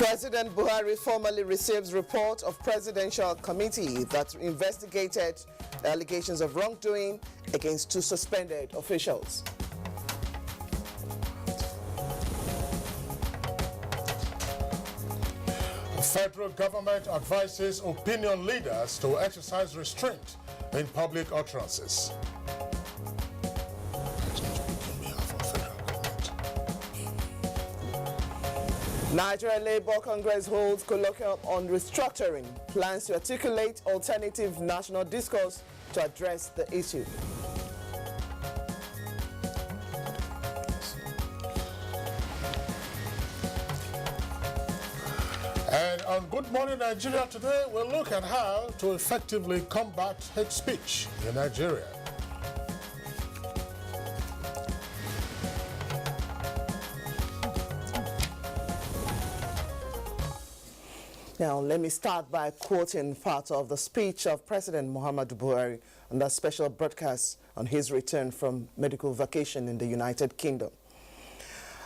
President Buhari formally receives report of Presidential Committee that investigated allegations of wrongdoing against 2 suspended officials. Federal government advises opinion leaders to exercise restraint in public utterances. Nigeria Labour Congress holds colloquium on restructuring, plans to articulate alternative national discourse to address the issue. And on Good Morning Nigeria today, we'll look at how to effectively combat hate speech in Nigeria. Now, let me start by quoting part of the speech of President Muhammadu Buhari on that special broadcast on his return from medical vacation in the United Kingdom.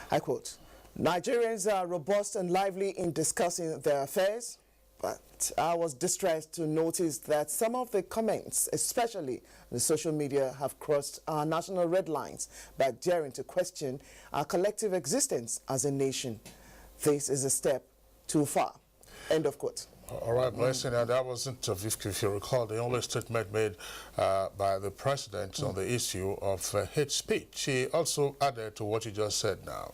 I quote, "Nigerians are robust and lively in discussing their affairs, but I was distressed to notice that some of the comments, especially the social media, have crossed our national red lines by daring to question our collective existence as a nation. This is a step too far." End of quote. All right, Blessing, and that wasn't, if you recall, the only statement made by the president on the issue of hate speech. He also added to what you just said now.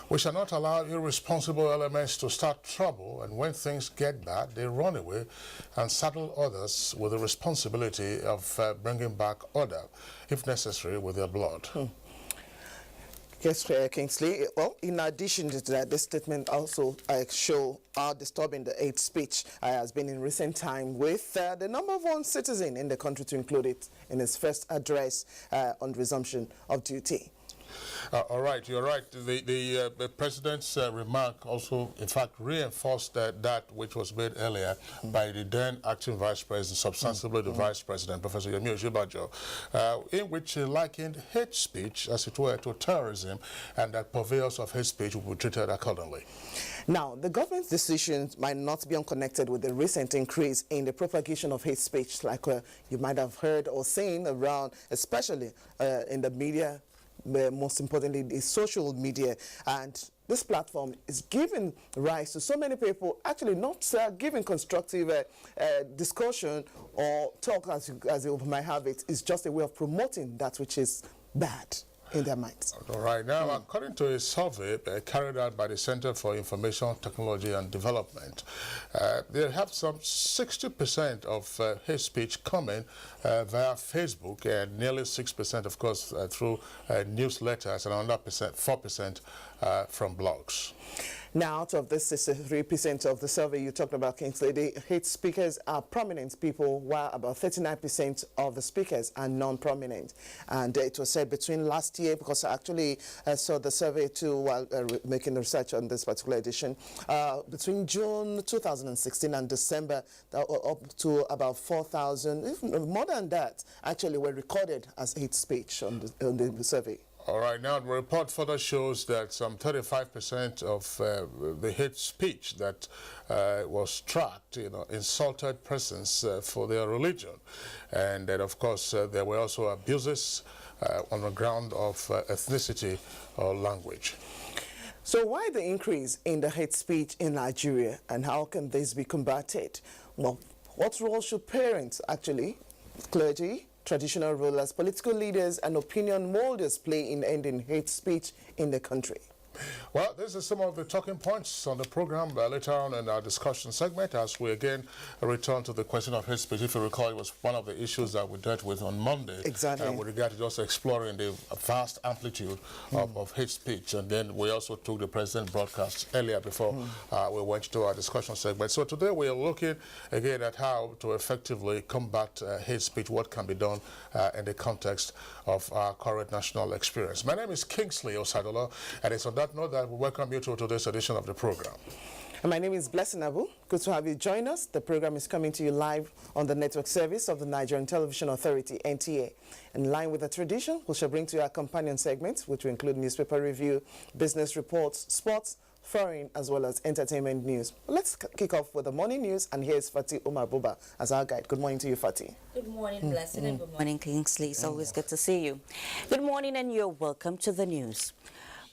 "We shall not allow irresponsible elements to start trouble, and when things get bad, they run away and saddle others with the responsibility of bringing back order, if necessary, with their blood." Yes, Kingsley. Well, in addition to that, this statement also show how disturbing the hate speech has been in recent time, with the number one citizen in the country to include it in his first address on resumption of duty. All right, you're right. The president's remark also, in fact, reinforced that which was made earlier by the then acting vice president, substantively the vice president, Professor Yemi Osinbajo, in which he likened hate speech, as it were, to terrorism, and that purveyors of hate speech will be treated accordingly. Now, the government's decisions might not be unconnected with the recent increase in the propagation of hate speech, like you might have heard or seen around, especially in the media, most importantly the social media, and this platform is giving rise to so many people actually not giving constructive discussion or talk as they might have it. It's just a way of promoting that which is bad in their minds. All right. Now, according to a survey carried out by the Center for Information Technology and Development, they have some 60% of hate speech coming via Facebook, and nearly 6%, of course, through newsletters, and another 4% from blogs. Now, out of this 63% of the survey you talked about, Kingsley, the hate speakers are prominent people, while about 39% of the speakers are non-prominent. And it was said between last year, because I actually saw the survey too while making research on this particular edition, between June 2016 and December, up to about 4,000, even more than that, actually were recorded as hate speech on the survey. All right, now the report further shows that some 35% of the hate speech that was tracked, insulted persons for their religion. And that, of course, there were also abuses on the ground of ethnicity or language. So why the increase in the hate speech in Nigeria, and how can this be combated? Well, what role should parents, actually, clergy, traditional rulers, political leaders, and opinion molders play in ending hate speech in the country? Well, these are some of the talking points on the program later on in our discussion segment, as we again return to the question of hate speech. If you recall, it was one of the issues that we dealt with on Monday. Exactly. With regard to just exploring the vast amplitude of hate speech. And then we also took the president broadcast earlier before we went to our discussion segment. So today we are looking again at how to effectively combat hate speech, what can be done in the context of our current national experience. My name is Kingsley Osadola, and it's on that note that we welcome you to today's edition of the program. And my name is Blessing Abu. Good to have you join us. The program is coming to you live on the network service of the Nigerian Television Authority, NTA. In line with the tradition, we shall bring to you our companion segments, which will include newspaper review, business reports, sports, foreign as well as entertainment news. Let's kick off with the morning news, and here's Fatih Umar Buba as our guide. Good morning to you, Fatih. Good morning, Blessed, and good morning, Kingsley. It's always good to see you. Good morning, and you're welcome to the news.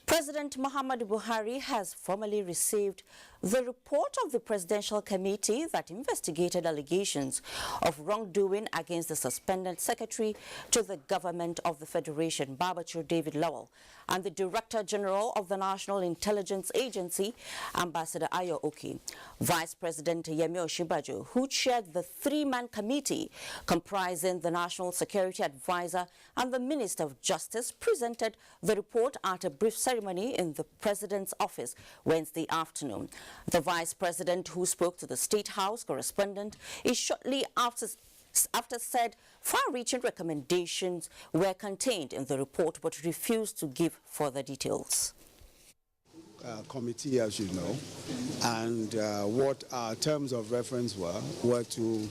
President Muhammadu Buhari has formally received the report of the Presidential Committee that investigated allegations of wrongdoing against the suspended Secretary to the Government of the Federation, Babachir David Lawal, and the Director General of the National Intelligence Agency, Ambassador Ayo Oki. Vice President Yemi Osinbajo, who chaired the three-man committee comprising the National Security Advisor and the Minister of Justice, presented the report at a brief ceremony in the President's office Wednesday afternoon. The Vice President, who spoke to the State House correspondent, is shortly after said far-reaching recommendations were contained in the report but refused to give further details. Committee, as you know, and what our terms of reference were to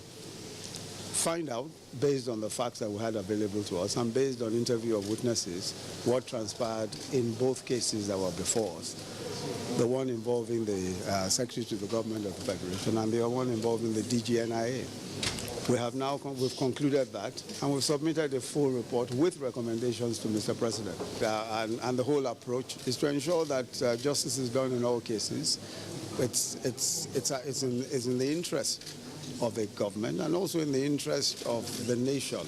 find out, based on the facts that we had available to us and based on interview of witnesses, what transpired in both cases that were before us. The one involving the Secretary to the Government of the Federation and the other one involving the DGNIA. We've concluded that, and we've submitted a full report with recommendations to Mr. President. And the whole approach is to ensure that justice is done in all cases. It's in the interest of the government and also in the interest of the nation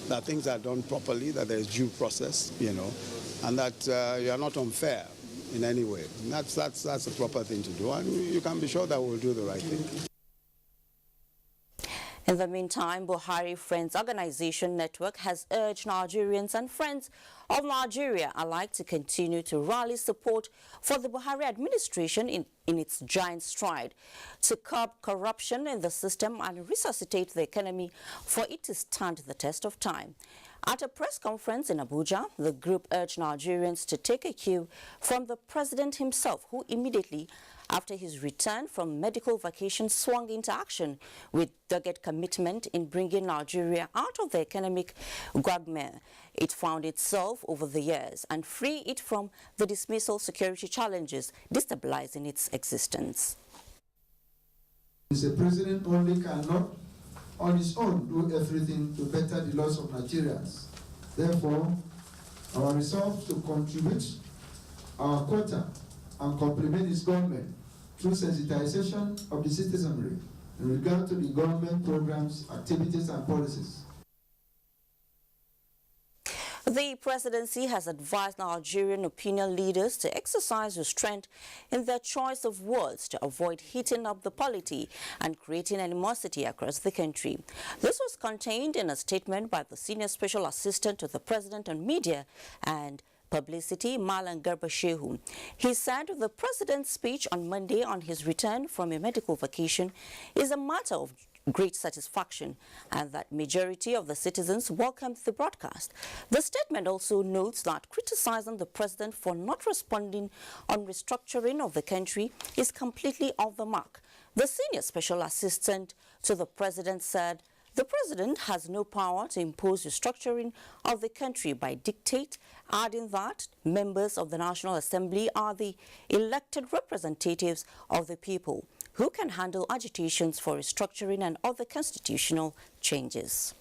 that things are done properly, that there's due process, and that you are not unfair in any way. And that's the proper thing to do, and you can be sure that we'll do the right thing. In the meantime, Buhari Friends Organization Network has urged Nigerians and friends of Nigeria alike to continue to rally support for the Buhari administration in its giant stride to curb corruption in the system and resuscitate the economy for it to stand the test of time. At a press conference in Abuja, the group urged Nigerians to take a cue from the president himself, who immediately after his return from medical vacation swung into action with dogged commitment in bringing Nigeria out of the economic quagmire it found itself over the years and free it from the dismissal security challenges destabilizing its existence. The president only cannot on his own do everything to better the lives of Nigerians. Therefore, our resolve to contribute our quota and complement his government through sensitization of the citizenry in regard to the government programs, activities, and policies. The presidency has advised Nigerian opinion leaders to exercise restraint in their choice of words to avoid heating up the polity and creating animosity across the country. This was contained in a statement by the Senior Special Assistant to the President on Media and Publicity, Malan Garba Shehu. He said the president's speech on Monday on his return from a medical vacation is a matter of great satisfaction and that majority of the citizens welcomed the broadcast. The statement also notes that criticizing the president for not responding on restructuring of the country is completely off the mark. The Senior Special Assistant to the President said the president has no power to impose restructuring of the country by dictate, adding that members of the National Assembly are the elected representatives of the people who can handle agitations for restructuring and other constitutional changes.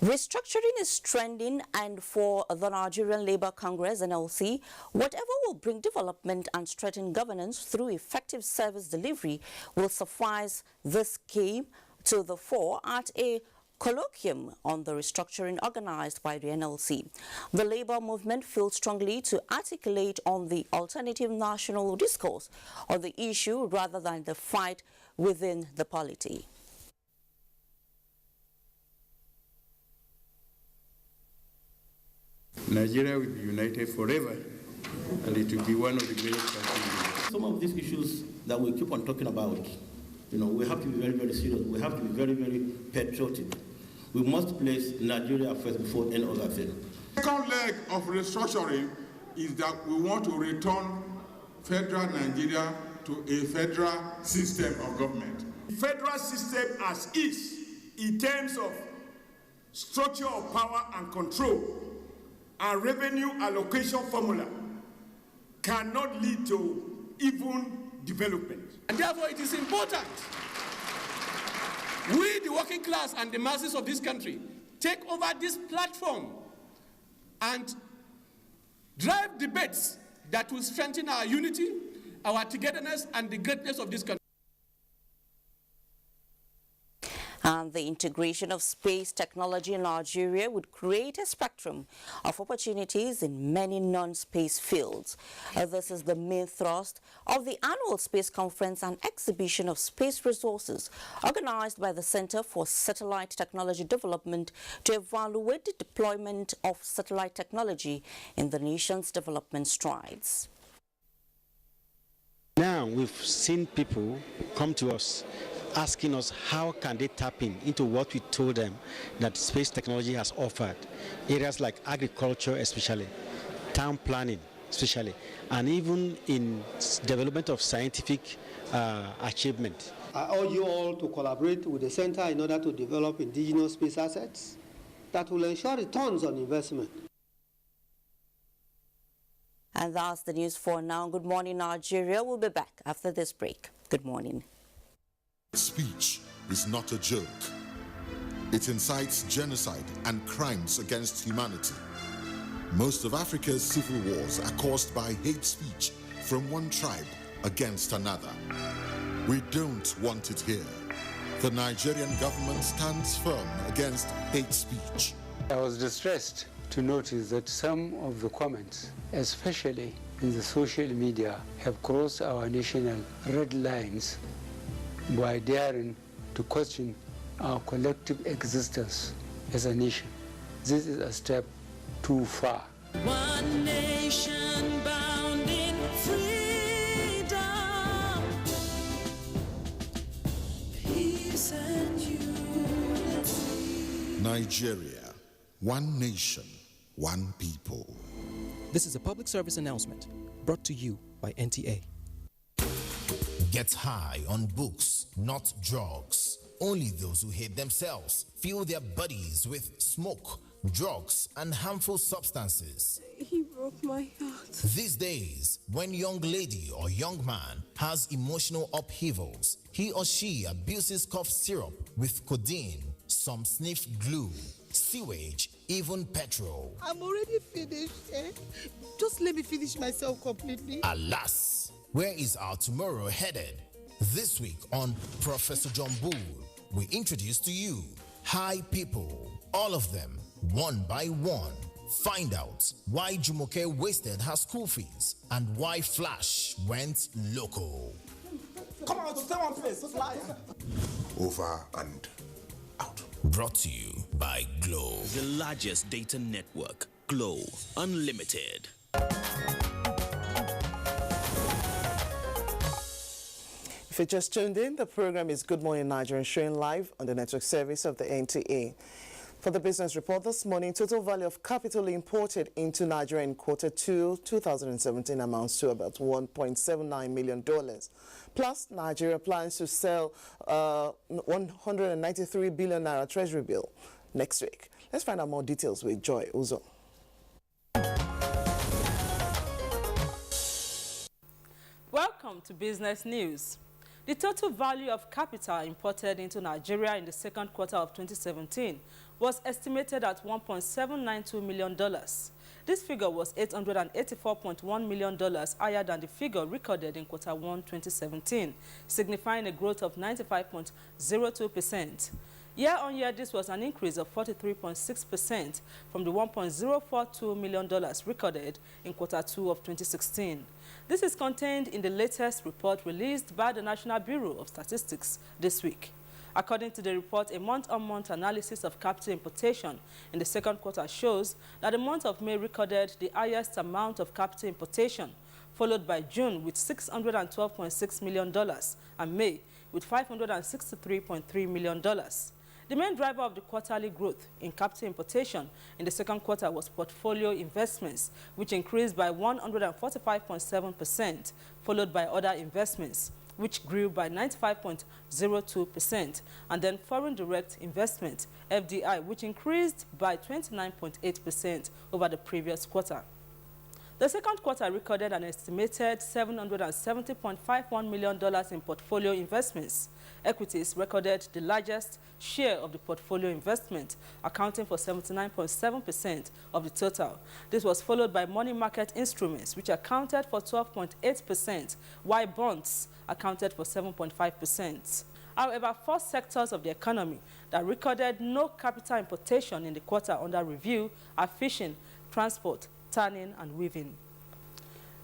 Restructuring is trending, and for the Nigerian Labour Congress (NLC), whatever will bring development and strengthen governance through effective service delivery will suffice. This came to the fore at a colloquium on the restructuring organized by the NLC. The Labour movement feels strongly to articulate on the alternative national discourse on the issue rather than the fight within the polity. Nigeria will be united forever, and it will be one of the greatest countries. Some of these issues that we keep on talking about, we have to be very, very serious. We have to be very, very patriotic. We must place Nigeria first before any other thing. The second leg of restructuring is that we want to return federal Nigeria to a federal system of government. The federal system as is, in terms of structure of power and control and revenue allocation formula, cannot lead to even development. And therefore it is important we, the working class and the masses of this country, take over this platform and drive debates that will strengthen our unity, our togetherness, and the greatness of this country. And the integration of space technology in Nigeria would create a spectrum of opportunities in many non-space fields. This is the main thrust of the annual Space Conference and Exhibition of Space Resources organized by the Center for Satellite Technology Development to evaluate the deployment of satellite technology in the nation's development strides. Now we've seen people come to us asking us how can they tap into what we told them that space technology has offered. Areas like agriculture especially, town planning especially, and even in development of scientific achievement. I urge you all to collaborate with the center in order to develop indigenous space assets that will ensure returns on investment. And that's the news for now. Good morning, Nigeria. We'll be back after this break. Good morning. Speech is not a joke. It incites genocide and crimes against humanity. Most of Africa's civil wars are caused by hate speech from one tribe against another. We don't want it here. The Nigerian government stands firm against hate speech. I was distressed to notice that some of the comments, especially in the social media, have crossed our national red lines by daring to question our collective existence as a nation. This is a step too far. One nation bound in freedom, peace and unity. Nigeria, one nation, one people. This is a public service announcement brought to you by NTA. Get high on books, not drugs. Only those who hate themselves fill their bodies with smoke, drugs, and harmful substances. He broke my heart. These days, when young lady or young man has emotional upheavals, he or she abuses cough syrup with codeine, some sniff glue, sewage, even petrol. I'm already finished. Just let me finish myself completely. Alas! Where is our tomorrow headed? This week on Professor John Bull, we introduce to you high people, all of them, one by one. Find out why Jumoke wasted her school fees and why Flash went local. Come on, stay one place, fly. Over and out. Brought to you by Glow. The largest data network, Glow Unlimited. If you just tuned in, the program is Good Morning Nigeria, showing live on the network service of the NTA. For the business report this morning, total value of capital imported into Nigeria in Q2 2017 amounts to about $1.79 million. Plus, Nigeria plans to sell 193 billion naira treasury bill next week. Let's find out more details with Joy Uzo. Welcome to Business News. The total value of capital imported into Nigeria in the second quarter of 2017 was estimated at $1.792 million. This figure was $884.1 million higher than the figure recorded in Q1 2017, signifying a growth of 95.02%. Year-on-year, this was an increase of 43.6% from the $1.042 million recorded in Q2 of 2016. This is contained in the latest report released by the National Bureau of Statistics this week. According to the report, a month-on-month analysis of capital importation in the second quarter shows that the month of May recorded the highest amount of capital importation, followed by June with $612.6 million and May with $563.3 million. The main driver of the quarterly growth in capital importation in the second quarter was portfolio investments, which increased by 145.7%, followed by other investments, which grew by 95.02%, and then foreign direct investment, FDI, which increased by 29.8% over the previous quarter. The second quarter recorded an estimated $770.51 million in portfolio investments. Equities recorded the largest share of the portfolio investment, accounting for 79.7% of the total. This was followed by money market instruments, which accounted for 12.8%, while bonds accounted for 7.5%. However, 4 sectors of the economy that recorded no capital importation in the quarter under review are fishing, transport, tanning, and weaving.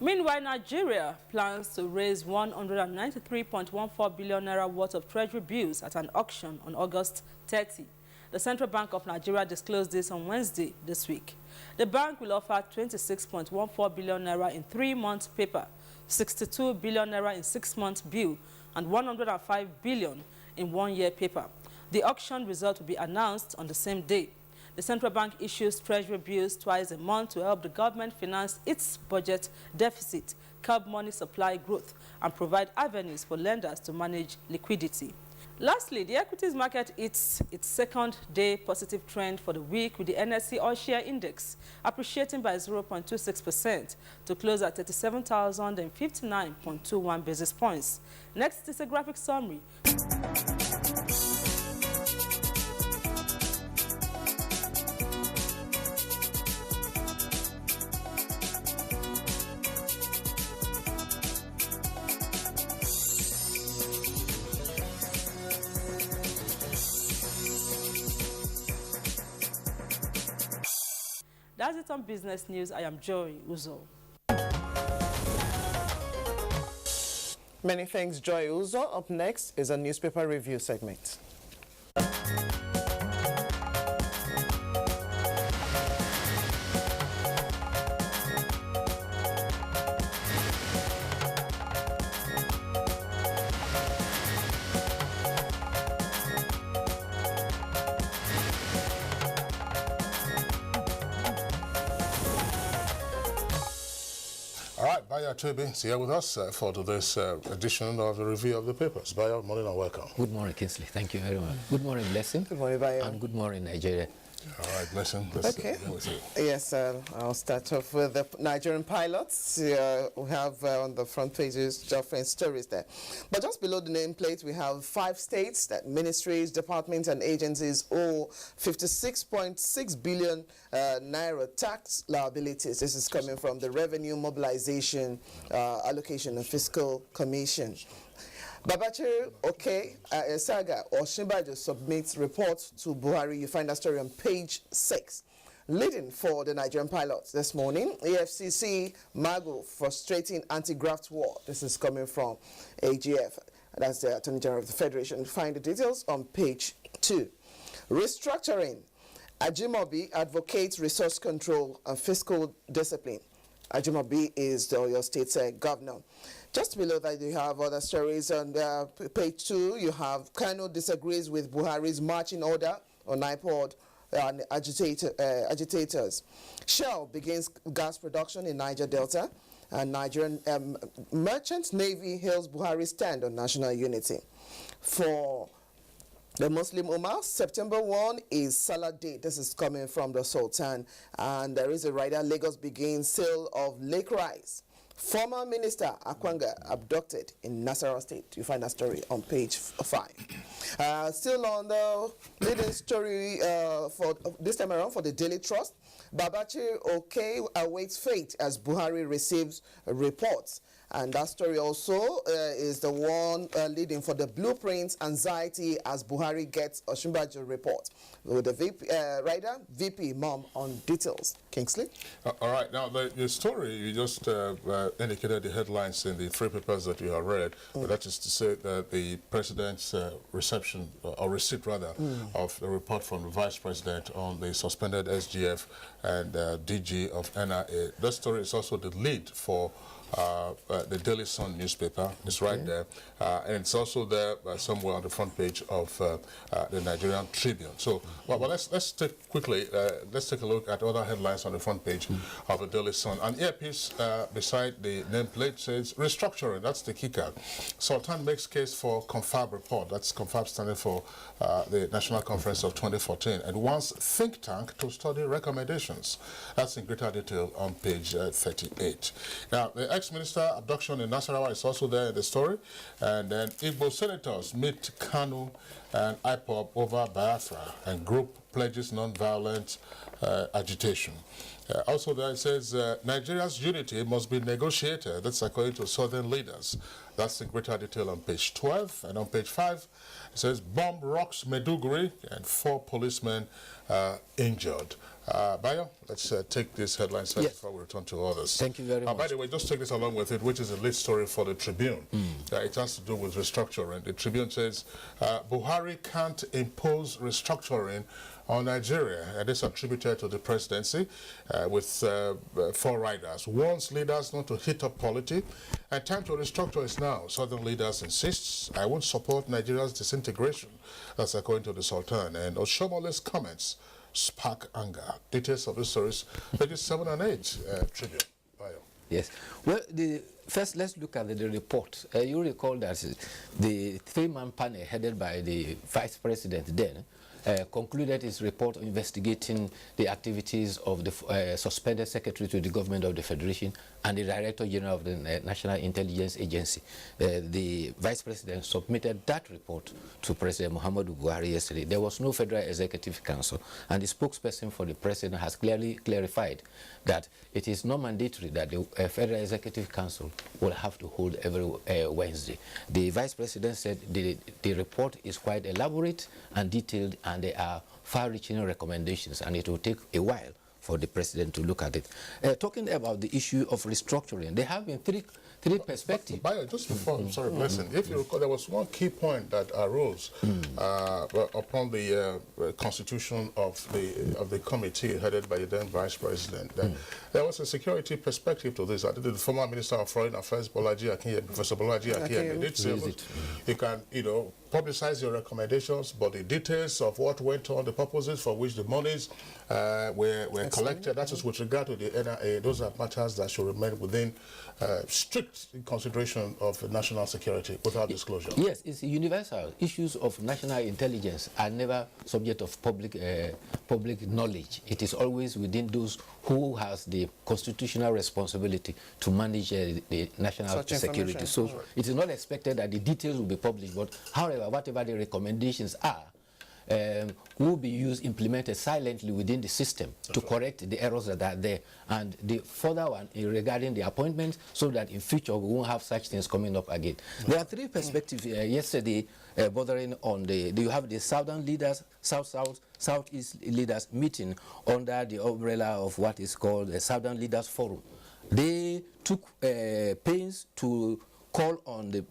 Meanwhile, Nigeria plans to raise 193.14 billion naira worth of treasury bills at an auction on August 30. The Central Bank of Nigeria disclosed this on Wednesday this week. The bank will offer 26.14 billion naira in 3-month paper, 62 billion naira in 6-month bill, and 105 billion in 1-year paper. The auction result will be announced on the same day. The central bank issues treasury bills twice a month to help the government finance its budget deficit, curb money supply growth, and provide avenues for lenders to manage liquidity. Lastly, the equities market hits its second-day positive trend for the week, with the NSE All-Share Index appreciating by 0.26% to close at 37,059.21 basis points. Next is a graphic summary. That's it on Business News. I am Joy Uzo. Many thanks, Joy Uzo. Up next is a newspaper review segment. Bayo Toby is here with us for today's edition of the review of the papers. Bayo, morning and welcome. Good morning, Kingsley. Thank you very much. Good morning, Blessing. Good morning, Bayo. And good morning, Nigeria. All right, Blessing. Okay. Yes, I'll start off with the Nigerian pilots. We have on the front pages different stories there. But just below the nameplate, we have 5 states that ministries, departments, and agencies owe 56.6 billion naira tax liabilities. This is coming from the Revenue Mobilization Allocation and Fiscal Commission. Babachir Saga or Shimbajo submits report to Buhari. You find that story on page 6. Leading for the Nigerian pilots this morning, AFCC Mago frustrating anti-graft war. This is coming from AGF. That's the Attorney General of the Federation. Find the details on page 2. Restructuring. Ajimobi advocates resource control and fiscal discipline. Ajimobi is the Oyo State's governor. Just below that, you have other stories. On page 2, you have Kano disagrees with Buhari's marching order on IPOD and agitators. Shell begins gas production in Niger Delta, and Nigerian Merchant Navy hails Buhari's stand on national unity. For the Muslim Ummah, September 1 is Salah Day. This is coming from the Sultan. And there is a rider, Lagos begins sale of lake rice. Former Minister Akwanga abducted in Nasarawa State. You find that story on page 5. Still on the leading story for this time around for the Daily Trust, Babachir awaits fate as Buhari receives reports. And that story also is the one leading for the blueprints anxiety as Buhari gets a Shimbajo report. With the rider, VP Mom on details. Kingsley? All right. Now, the story, you just indicated the headlines in the 3 papers that you have read. But that is to say that the president's reception, or receipt rather, of the report from the vice president on the suspended SGF and DG of NIA. That story is also the lead for the Daily Sun newspaper. It's right there. And it's also there somewhere on the front page of the Nigerian Tribune. So, well, let's take quickly, let's take a look at other headlines on the front page of the Daily Sun. An earpiece beside the nameplate says restructuring. That's the kicker. Sultan makes case for Confab report. That's Confab standing for the National Conference of 2014, and wants think tank to study recommendations. That's in greater detail on page 38. Now, the ex-minister abduction in Nasarawa is also there in the story, and then Igbo senators meet Kanu and IPOB over Biafra, and group pledges non-violent agitation. Also there it says Nigeria's unity must be negotiated. That's according to southern leaders. That's in greater detail on page 12. And on page 5, it says bomb rocks Maiduguri and 4 policemen injured. Bayo, let's take these headlines first before we return to others. Thank you very much. By the way, just take this along with it, which is a lead story for the Tribune. It has to do with restructuring. The Tribune says Buhari can't impose restructuring on Nigeria, and this attributed to the presidency with 4 riders. Warns leaders not to hit up polity, and time to restructure is now. Southern leaders insists, I won't support Nigeria's disintegration. That's according to the Sultan. And Oshomole's comments spark anger. Details of the stories, pages 7 and 8, Tribune. Bayo. Yes. Well, first let's look at the report. You recall that the 3-man panel headed by the Vice President then concluded its report investigating the activities of the suspended Secretary to the Government of the Federation and the Director General of the National Intelligence Agency. The Vice President submitted that report to President Muhammadu Buhari yesterday. There was no Federal Executive Council, and the spokesperson for the President has clearly clarified that it is not mandatory that the Federal Executive Council will have to hold every Wednesday. The Vice President said the report is quite elaborate and detailed, and there are far-reaching recommendations, and it will take a while for the President to look at it. Talking about the issue of restructuring, there have been three perspectives. Just before, I'm sorry, Blessing, if you recall, there was one key point that arose upon the constitution of the committee headed by the then Vice President. There was a security perspective to this. I think the former Minister of Foreign Affairs, Professor Bolaji Akinyemi, did say you can, publicize your recommendations, but the details of what went on, the purposes for which the monies were collected, that is with regard to the NIA, those are matters that should remain within strict consideration of national security without disclosure. Yes, it's universal. Issues of national intelligence are never subject of public knowledge. It is always within those who has the constitutional responsibility to manage the national security. So it is not expected that the details will be published, but however, whatever the recommendations are, will be implemented silently within the system to correct the errors that are there. And the further one regarding the appointments, so that in future we won't have such things coming up again. There are 3 perspectives yesterday bordering on you have the southern leaders, southeast leaders meeting under the umbrella of what is called the Southern Leaders Forum. They took pains to call on the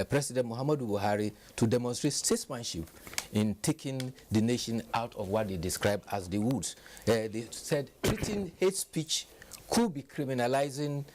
President Muhammadu Buhari to demonstrate statesmanship in taking the nation out of what they described as the woods. They said treating hate speech could be criminalizing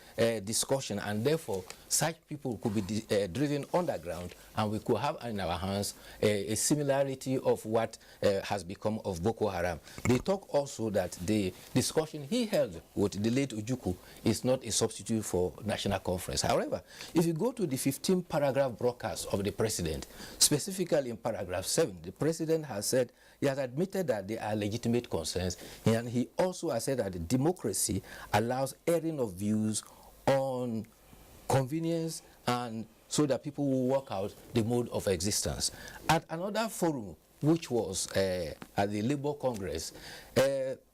discussion, and therefore such people could be driven underground, and we could have in our hands a similarity of what has become of Boko Haram. They talk also that the discussion he held with the late Ojukwu is not a substitute for national conference. However, if you go to the 15-paragraph broadcast of the President, specifically in paragraph 7, the President has said he has admitted that there are legitimate concerns, and he also has said that democracy allows airing of views on convenience, and so that people will work out the mode of existence. At another forum, which was at the Labour Congress,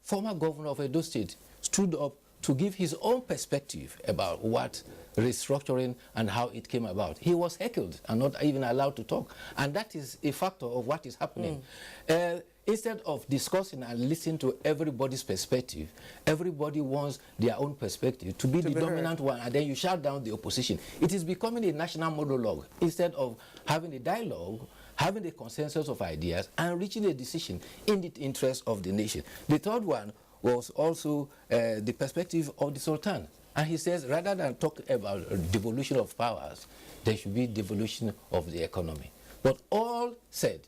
former governor of Edo State stood up to give his own perspective about what restructuring and how it came about. He was heckled and not even allowed to talk, and that is a factor of what is happening. Instead of discussing and listening to everybody's perspective, everybody wants their own perspective to be the dominant one, and then you shut down the opposition. It is becoming a national monologue instead of having a dialogue, having a consensus of ideas, and reaching a decision in the interest of the nation. The third one was also the perspective of the Sultan. And he says rather than talk about devolution of powers, there should be devolution of the economy. But all said,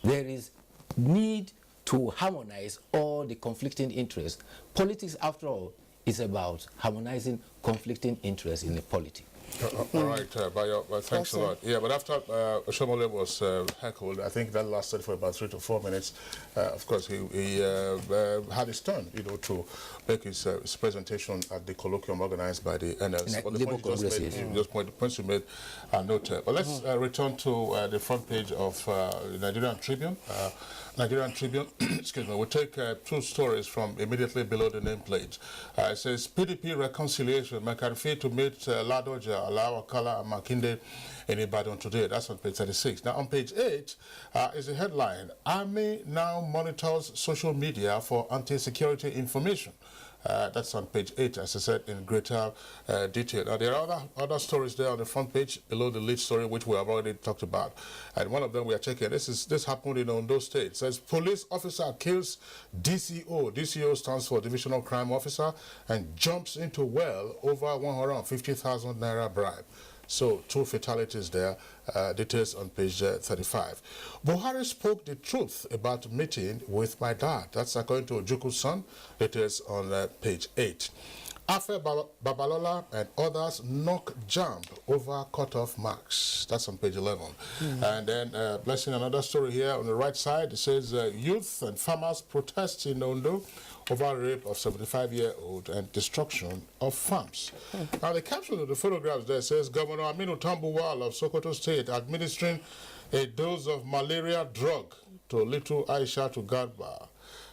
there is need to harmonize all the conflicting interests. Politics, after all, is about harmonizing conflicting interests in the polity. All right, Bayo, thanks a lot. Yeah, but after Shomole was heckled, I think that lasted for about 3 to 4 minutes. Of course, he had his turn, you know, to make his presentation at the colloquium organized by the NLC. But the points you made are noted. But let's return to the front page of Nigerian Tribune. Nigerian Tribune, excuse me, we'll take 2 stories from immediately below the nameplate. It says, PDP reconciliation, McCarthy to meet Ladoja, Alawa, Kala, and Makinde in Ibadan today. That's on page 36. Now, on page 8 is a headline, Army now monitors social media for anti-security information. That's on page 8, as I said, in greater detail. Now, there are other stories there on the front page below the lead story, which we have already talked about. And one of them we are checking. This happened in Ondo State. It says, police officer kills DCO. DCO stands for Divisional Crime Officer, and jumps into well over 150,000 naira bribe. So 2 fatalities there, details on page 35. Buhari spoke the truth about meeting with my dad. That's according to Ojuku's son, details on page 8. Afe Babalola and others knock jump over cut-off marks. That's on page 11. And then, blessing another story here on the right side, it says, youth and farmers protest in Ondo over rape of 75-year-old and destruction of farms. Now, the caption of the photographs there says, Governor Aminu Tambuwal of Sokoto State administering a dose of malaria drug to little Aisha to Garba.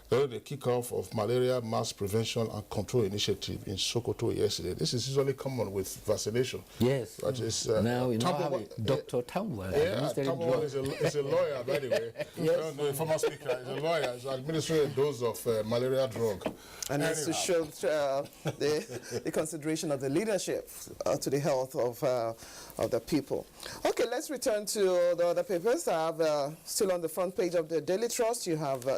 During the kickoff of Malaria Mass Prevention and Control Initiative in Sokoto yesterday. This is usually common with vaccination. Yes. But it's, now, you know how Dr. Tambuwal. Yeah, Tambuwal is a lawyer, by the way. Yes. No, a former speaker is a lawyer. He's administering a dose of malaria drug. And it's to show the consideration of the leadership to the health of the people. Okay, let's return to the other papers. I have still on the front page of the Daily Trust, you have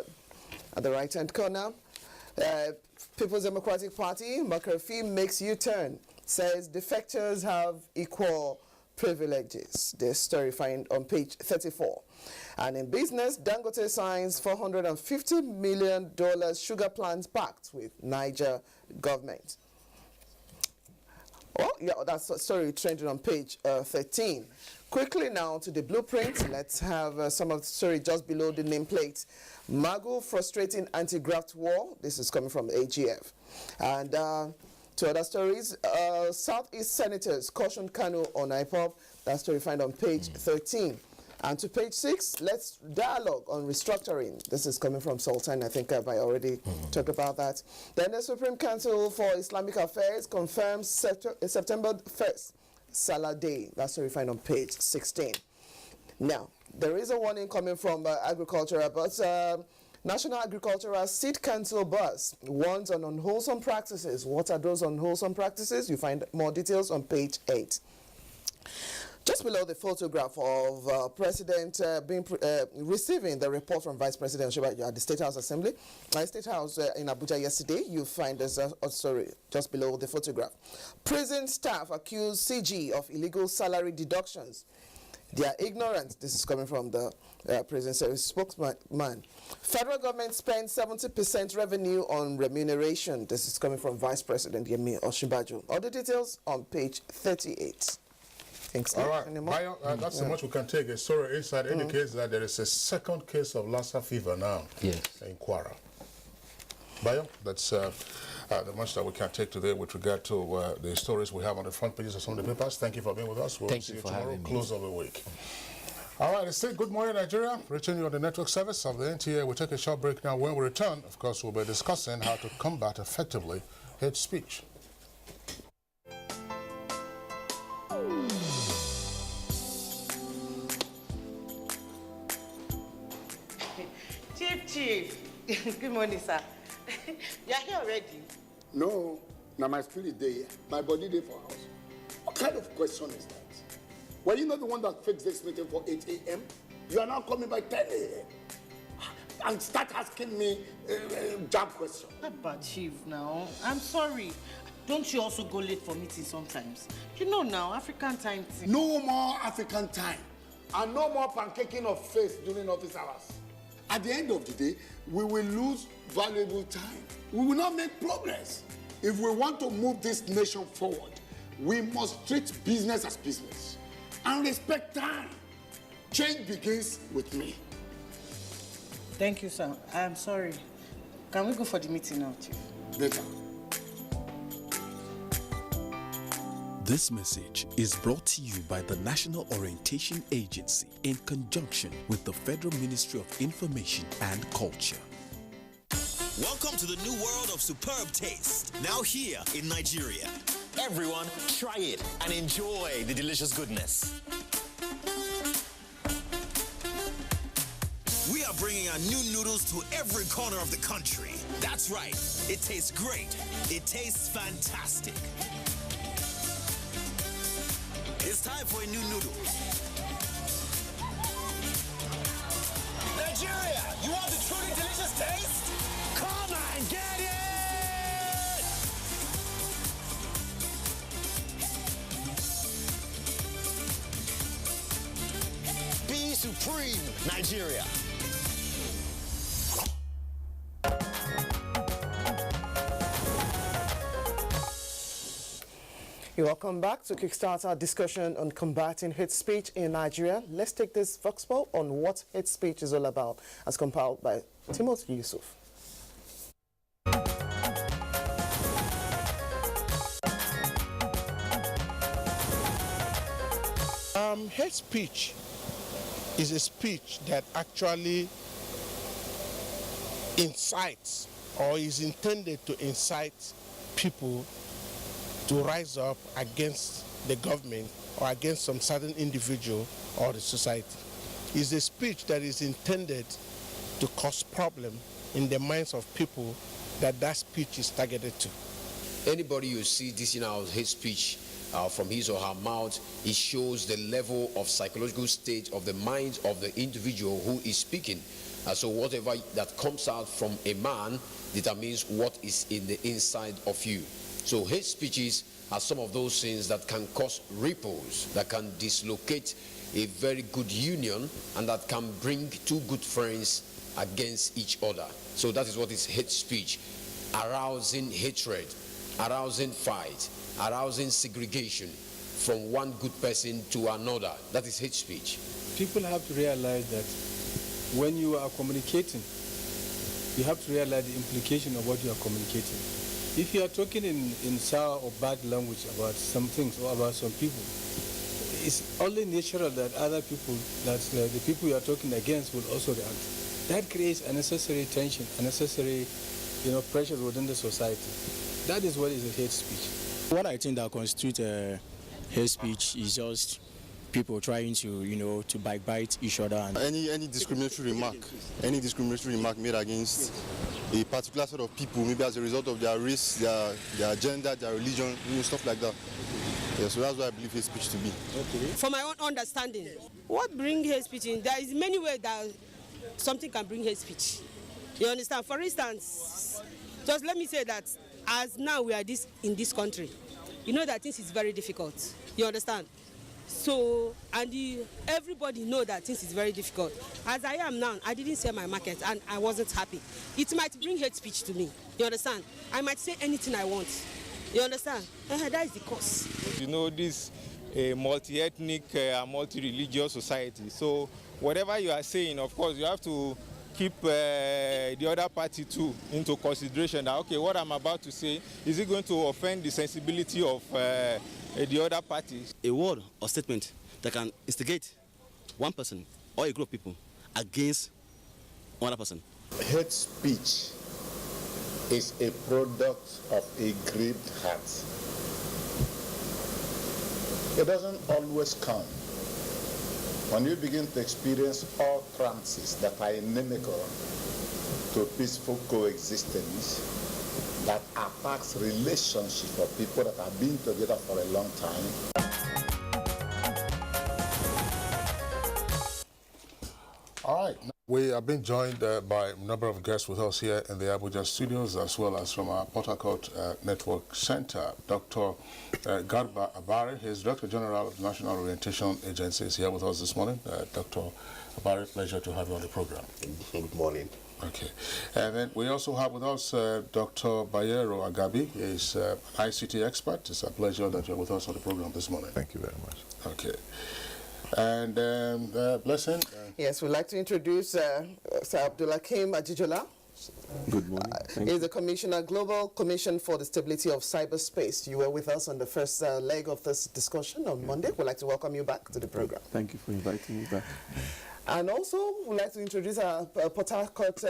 at the right-hand corner, People's Democratic Party, McCarthy makes U-turn, says defectors have equal privileges. This story found on page 34. And in business, Dangote signs $450 million sugar plant pact with Niger government. Oh, yeah, that's a story trending on page 13. Quickly now to the blueprint. Let's have some of the story just below the nameplate. Magu frustrating anti-graft war. This is coming from AGF. And to other stories, Southeast senators caution Kanu on IPOB. That story found on page 13. And to page 6, let's dialogue on restructuring. This is coming from Sultan. I think I already talked about that. Then the Supreme Council for Islamic Affairs confirms September 1st, Salah Day. That's what we find on page 16. Now, there is a warning coming from agriculture, but National Agricultural Seed Council bus warns on unwholesome practices. What are those unwholesome practices? You find more details on page 8. Just below the photograph of President receiving the report from Vice President Shibaju at the State House Assembly, State House in Abuja yesterday, you find there's a story just below the photograph. Prison staff accuse CG of illegal salary deductions. They are ignorant. This is coming from the prison service spokesman. Federal government spends 70% revenue on remuneration. This is coming from Vice President Yemi Osinbajo. All the details on page 38. Thanks. All right, Bayo, that's so much we can take. A story inside indicates that there is a second case of Lassa fever now in Kwara. Bayo, that's the much that we can take today with regard to the stories we have on the front pages of some of the papers. Thank you for being with us. We'll see you tomorrow, close of the week. All right, it's still Good Morning Nigeria, reaching you on the network service of the NTA. We'll take a short break now. When we return, of course, we'll be discussing how to combat effectively hate speech. Chief. Good morning, sir. You are here already? No, now my spirit day, my body day for house. What kind of question is that? Were you not the one that fixed this meeting for 8 a.m.? You are now coming by 10 a.m. and start asking me jab questions. But Chief, now, I'm sorry. Don't you also go late for meetings sometimes? You know now, African time. No more African time. And no more pancaking of face during office hours. At the end of the day, we will lose valuable time. We will not make progress. If we want to move this nation forward, we must treat business as business and respect time. Change begins with me. Thank you, sir. I am sorry. Can we go for the meeting now, Chief? Later. This message is brought to you by the National Orientation Agency in conjunction with the Federal Ministry of Information and Culture. Welcome to the new world of superb taste, now here in Nigeria. Everyone, try it and enjoy the delicious goodness. We are bringing our new noodles to every corner of the country. That's right, it tastes great. It tastes fantastic. It's time for a new noodle. Nigeria, you want the truly delicious taste? Come and get it! Be supreme, Nigeria. You're welcome back to kickstart our discussion on combating hate speech in Nigeria. Let's take this Vox poll on what hate speech is all about, as compiled by Timothy Yusuf. Hate speech is a speech that actually incites or is intended to incite people to rise up against the government or against some certain individual or the society. It's a speech that is intended to cause problem in the minds of people that speech is targeted to. Anybody you see dishing out hate speech from his or her mouth, it shows the level of psychological state of the mind of the individual who is speaking. So whatever that comes out from a man determines what is in the inside of you. So hate speeches are some of those things that can cause ripples, that can dislocate a very good union, and that can bring two good friends against each other. So that is what is hate speech: arousing hatred, arousing fight, arousing segregation from one good person to another. That is hate speech. People have to realize that when you are communicating, you have to realize the implication of what you are communicating. If you are talking in sour or bad language about some things or about some people, it's only natural that other people, that the people you are talking against, will also react. That creates unnecessary tension, unnecessary, pressure within the society. That is what is a hate speech. What I think that constitutes hate speech is just people trying to, to bite each other. And any discriminatory remark made against a particular sort of people, maybe as a result of their race, their gender, their religion, stuff like that. Yeah, so that's what I believe hate speech to be. Okay. For my own understanding, what brings hate speech in? There is many ways that something can bring hate speech. You understand? For instance, just let me say that as now we are in this country, you know that things is very difficult. You understand? So, and everybody know that things is very difficult. As I am now, I didn't sell my market and I wasn't happy. It might bring hate speech to me. You understand? I might say anything I want. You understand? That is the cause. You know, this multi-ethnic, multi-religious society. So whatever you are saying, of course, you have to keep the other party too into consideration that, okay, what I'm about to say, is it going to offend the sensibility of the other parties? A word or statement that can instigate one person or a group of people against another person. Hate speech is a product of a grieved heart. It doesn't always come. When you begin to experience all trances that are inimical to peaceful coexistence, that attacks relationships of people that have been together for a long time. All right. right. We have been joined by a number of guests with us here in the Abuja studios, as well as from our Port Harcourt Network Center. Dr. Garba Abare, he is Director General of the National Orientation Agency, is here with us this morning. Dr. Abare, pleasure to have you on the program. Good morning. Okay. And then we also have with us Dr. Bayero Agabi. He is an ICT expert. It's a pleasure that you're with us on the program this morning. Thank you very much. Okay. And Blessing. Yes, we'd like to introduce Sir Abdulhakeem Ajijola. Good morning. He's the Commissioner, Global Commission for the Stability of Cyberspace. You were with us on the first leg of this discussion on Monday. We'd like to welcome you back to the program. Thank you for inviting me back. And also, we'd like to introduce our Port Harcourt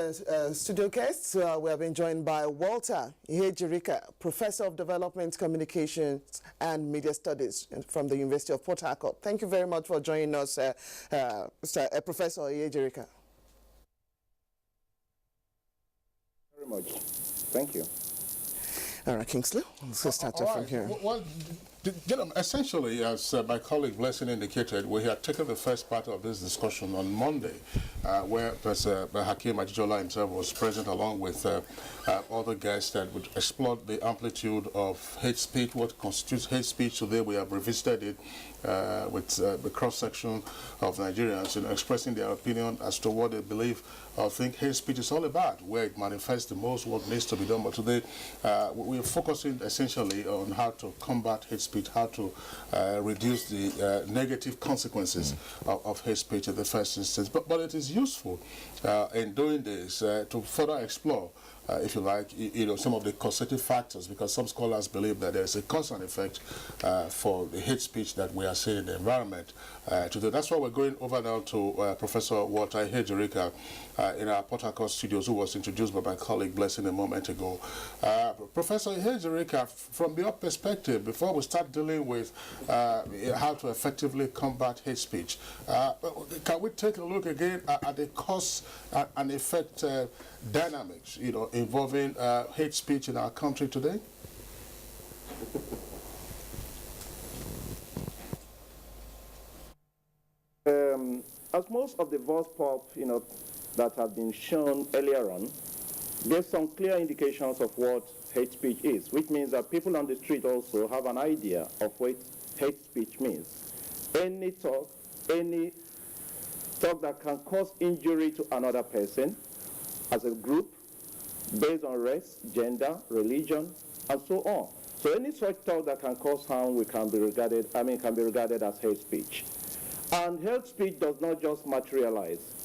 studio guests. We have been joined by Walter Ihejirika, Professor of Development Communications and Media Studies from the University of Port Harcourt. Thank you very much for joining us, Professor Ihejirika. Very much. Thank you. All right, Kingsley, let's start from here. Well, gentlemen, essentially, as my colleague Blessing indicated, we had taken the first part of this discussion on Monday, where Professor Hakeem Ajijola himself was present along with other guests that would explore the amplitude of hate speech, what constitutes hate speech. Today we have revisited it with the cross-section of Nigerians in expressing their opinion as to what they believe or think hate speech is all about, where it manifests the most, what needs to be done. But today we're focusing essentially on how to combat hate speech, how to reduce the negative consequences of hate speech in the first instance. But it is useful in doing this to further explore if you like, some of the causative factors, because some scholars believe that there is a cause and effect for the hate speech that we are seeing in the environment today. That's why we're going over now to Professor Walter Ihejirika in our Port Harcourt studios, who was introduced by my colleague Blessing a moment ago. Professor Ihejirika, from your perspective, before we start dealing with how to effectively combat hate speech, can we take a look again at the cause and effect dynamics, involving hate speech in our country today? As most of the voice pop, that have been shown earlier on, there's some clear indications of what hate speech is, which means that people on the street also have an idea of what hate speech means. Any talk that can cause injury to another person as a group, based on race, gender, religion, and so on. So any such talk that can cause harm can be regarded as hate speech. And hate speech does not just materialize.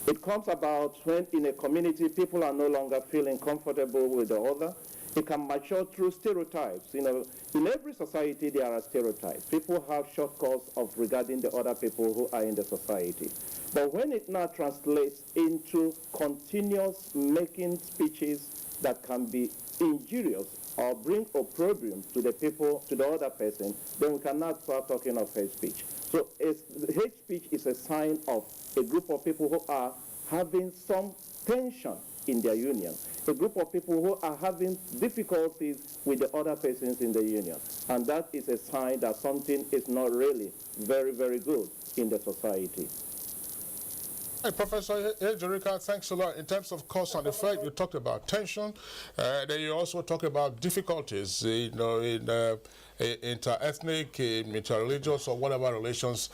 It comes about when in a community people are no longer feeling comfortable with the other. It can mature through stereotypes. In every society there are stereotypes. People have shortcuts of regarding the other people who are in the society. But when it now translates into continuous making speeches that can be injurious or bring opprobrium to the people, to the other person, then we cannot start talking of hate speech. So hate speech is a sign of a group of people who are having some tension in their union, a group of people who are having difficulties with the other persons in the union. And that is a sign that something is not really very, very good in the society. Hey, Professor Ihejirika, thanks a lot. In terms of cause and effect, you talked about tension. Then you also talked about difficulties, in inter-ethnic, inter-religious, or whatever relations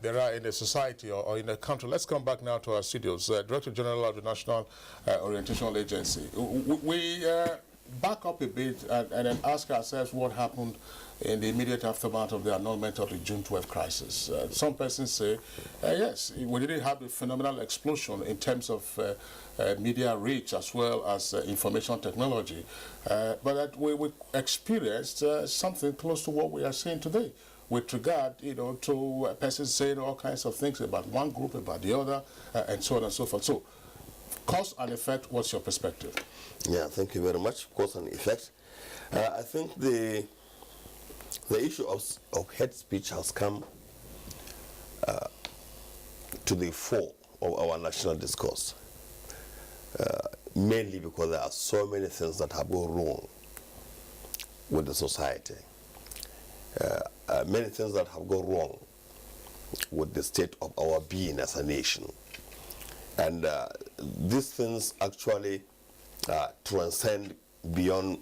there are in a society or in a country. Let's come back now to our studios. Director General of the National Orientation Agency. We back up a bit and then ask ourselves what happened in the immediate aftermath of the annulment of the June 12 crisis. Some persons say, yes, we didn't have a phenomenal explosion in terms of media reach as well as information technology, but that we experienced something close to what we are seeing today with regard, to persons saying all kinds of things about one group, about the other, and so on and so forth. So, cause and effect, what's your perspective? Yeah, thank you very much. Cause and effect. I think the issue of hate speech has come to the fore of our national discourse, mainly because there are so many things that have gone wrong with the society, many things that have gone wrong with the state of our being as a nation. And these things actually transcend beyond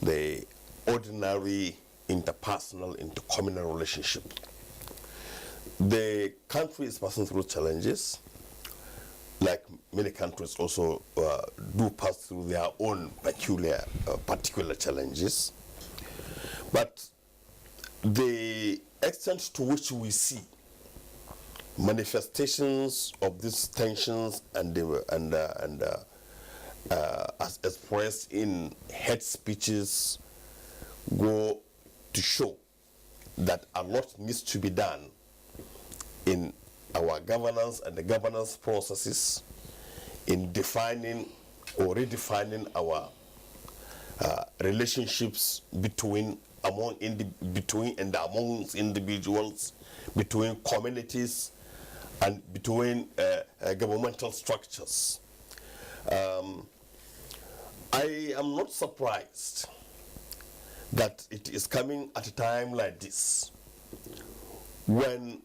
the ordinary interpersonal, intercommunal relationship. The country is passing through challenges, like many countries also do pass through their own particular challenges. But the extent to which we see manifestations of these tensions as expressed in hate speeches go to show that a lot needs to be done in our governance and the governance processes, in defining or redefining our relationships between and amongst individuals, between communities, and between governmental structures. I am not surprised that it is coming at a time like this, when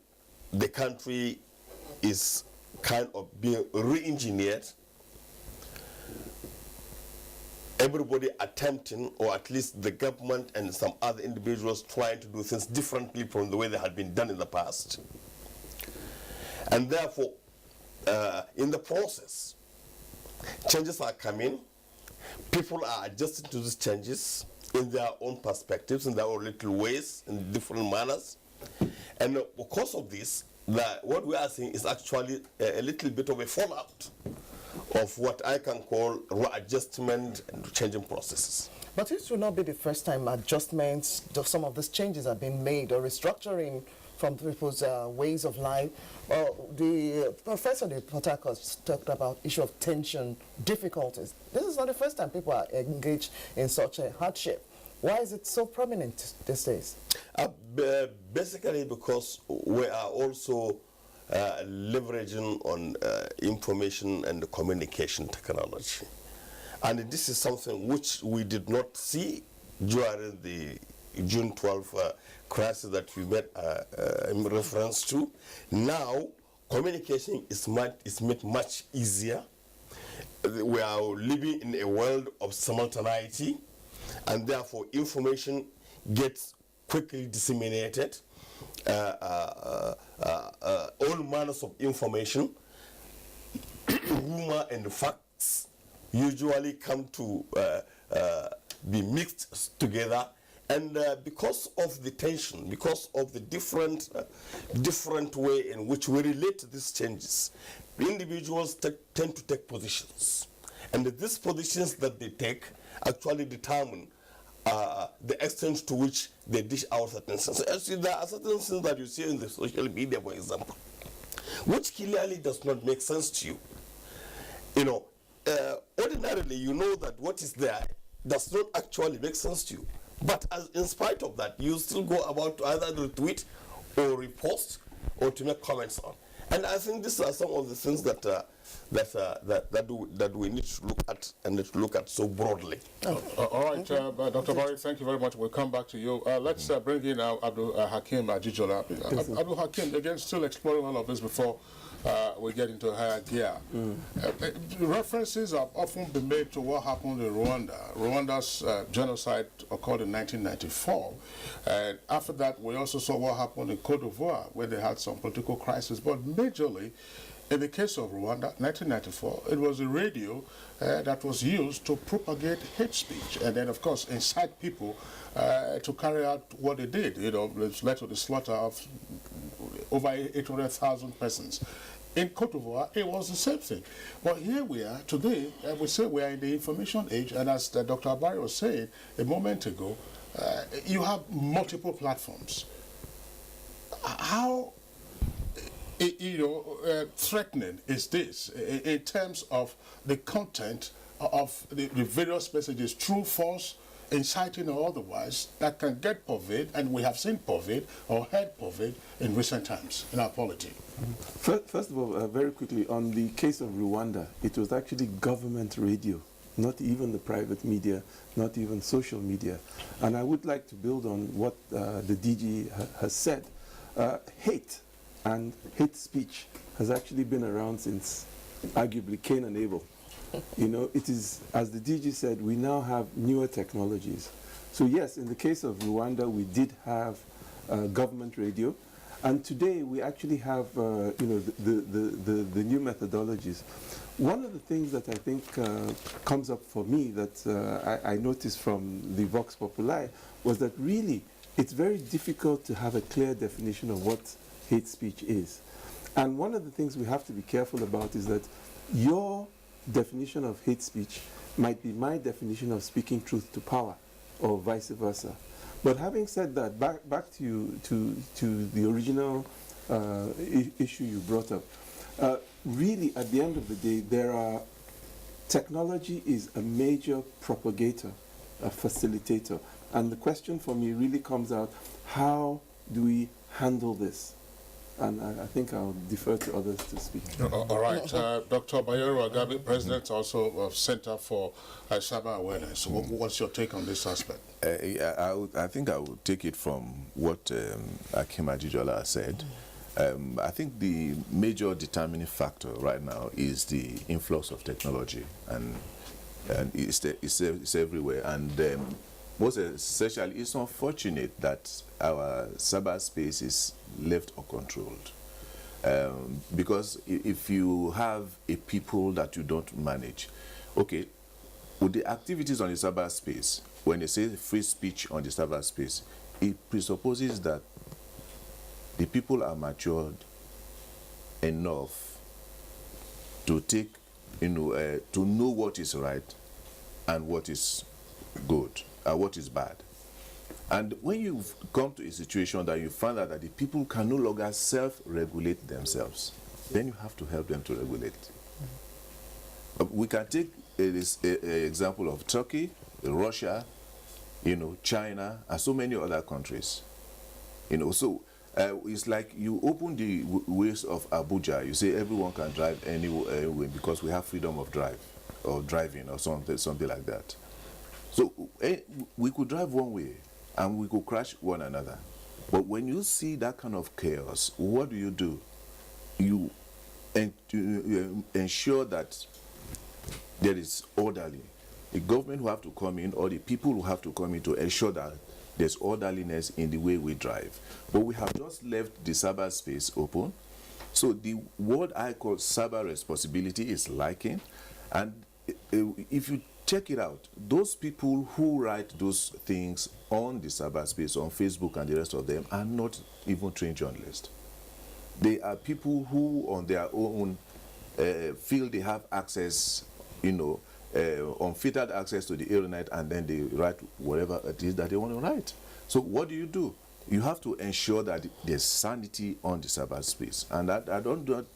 the country is kind of being re-engineered, everybody attempting, or at least the government and some other individuals trying to do things differently from the way they had been done in the past. And therefore, in the process, changes are coming. People are adjusting to these changes in their own perspectives, in their own little ways, in different manners. And because of this, what we are seeing is actually a little bit of a fallout of what I can call readjustment and changing processes. But it will not be the first time adjustments of some of these changes have been made, or restructuring from people's ways of life. The professor in Port Harcourt talked about issue of tension, difficulties. This is not the first time people are engaged in such a hardship. Why is it so prominent these days? Basically because we are also leveraging on information and communication technology. And this is something which we did not see during the June 12 crisis that we made in reference to. Now, communication is made much easier. We are living in a world of simultaneity, and therefore information gets quickly disseminated. All manners of information, rumor and facts usually come to be mixed together. And because of the tension, because of the different way in which we relate to these changes, individuals tend to take positions. And these positions that they take actually determine the extent to which they dish out certain things. Actually, there are certain things that you see in the social media, for example, which clearly does not make sense to you. You know, ordinarily, you know that what is there does not actually make sense to you. But in spite of that, you still go about to either retweet or repost or to make comments on. And I think these are some of the things that we need to look at, and to look at so broadly. All right, Dr. Barry, thank you very much. We'll come back to you. Let's bring in Abdul Hakim Ajijola. Abdul Hakim, again, still exploring all of this before we get into higher gear. References have often been made to what happened in Rwanda. Rwanda's genocide occurred in 1994. And after that, we also saw what happened in Cote d'Ivoire, where they had some political crisis. But majorly, in the case of Rwanda, 1994, it was the radio that was used to propagate hate speech and then, of course, incite people to carry out what they did. You know, it led to the slaughter of over 800,000 persons. In Cote d'Ivoire, it was the same thing. But here we are today, we say we are in the information age, and as Dr. Abari was saying a moment ago, you have multiple platforms. How threatening is this in terms of the content of the various messages, true, false, inciting or otherwise, that can get pervade, and we have seen pervade or heard pervade in recent times in our polity? First of all, very quickly, on the case of Rwanda, it was actually government radio, not even the private media, not even social media. And I would like to build on what the DG has said. Hate and hate speech has actually been around since arguably Cain and Abel. You know, it is, as the DG said, we now have newer technologies. So yes, in the case of Rwanda, we did have government radio, and today we actually have, you know, the new methodologies. One of the things that I think comes up for me that I noticed from the Vox Populi was that really it's very difficult to have a clear definition of what hate speech is. And one of the things we have to be careful about is that your definition of hate speech might be my definition of speaking truth to power, or vice versa. But having said that, back to the original issue you brought up. Really, at the end of the day, technology is a major propagator, a facilitator. And the question for me really comes out, how do we handle this? And I think I'll defer to others to speak. All right. Dr. Bayero Agabi, President also of Center for Cyber Awareness. What's your take on this aspect? I think I would take it from what Akim Ajijola said. I think the major determining factor right now is the influx of technology, and it's everywhere. And most especially, it's unfortunate that our cyberspace is left uncontrolled. Because if you have a people that you don't manage, okay, with the activities on the cyberspace, when they say free speech on the cyberspace, it presupposes that the people are matured enough to take, to know what is right and what is good and what is bad. And when you've come to a situation that you find out that the people can no longer self-regulate themselves, then you have to help them to regulate. We can take an example of Turkey, Russia, China, and so many other countries. So it's like you open the ways of Abuja. You say everyone can drive anywhere because we have freedom of drive or driving or something like that. So we could drive one way and we could crash one another. But when you see that kind of chaos, what do? You ensure that there is orderly. The government will have to come in, or the people will have to come in to ensure that there's orderliness in the way we drive. But we have just left the cyberspace open. So what I call cyber responsibility is lacking. And if you check it out, those people who write those things on the cyberspace, on Facebook and the rest of them, are not even trained journalists. They are people who on their own feel they have access, unfettered access to the internet, and then they write whatever it is that they want to write. So what do? You have to ensure that there's sanity on the cyberspace. And I don't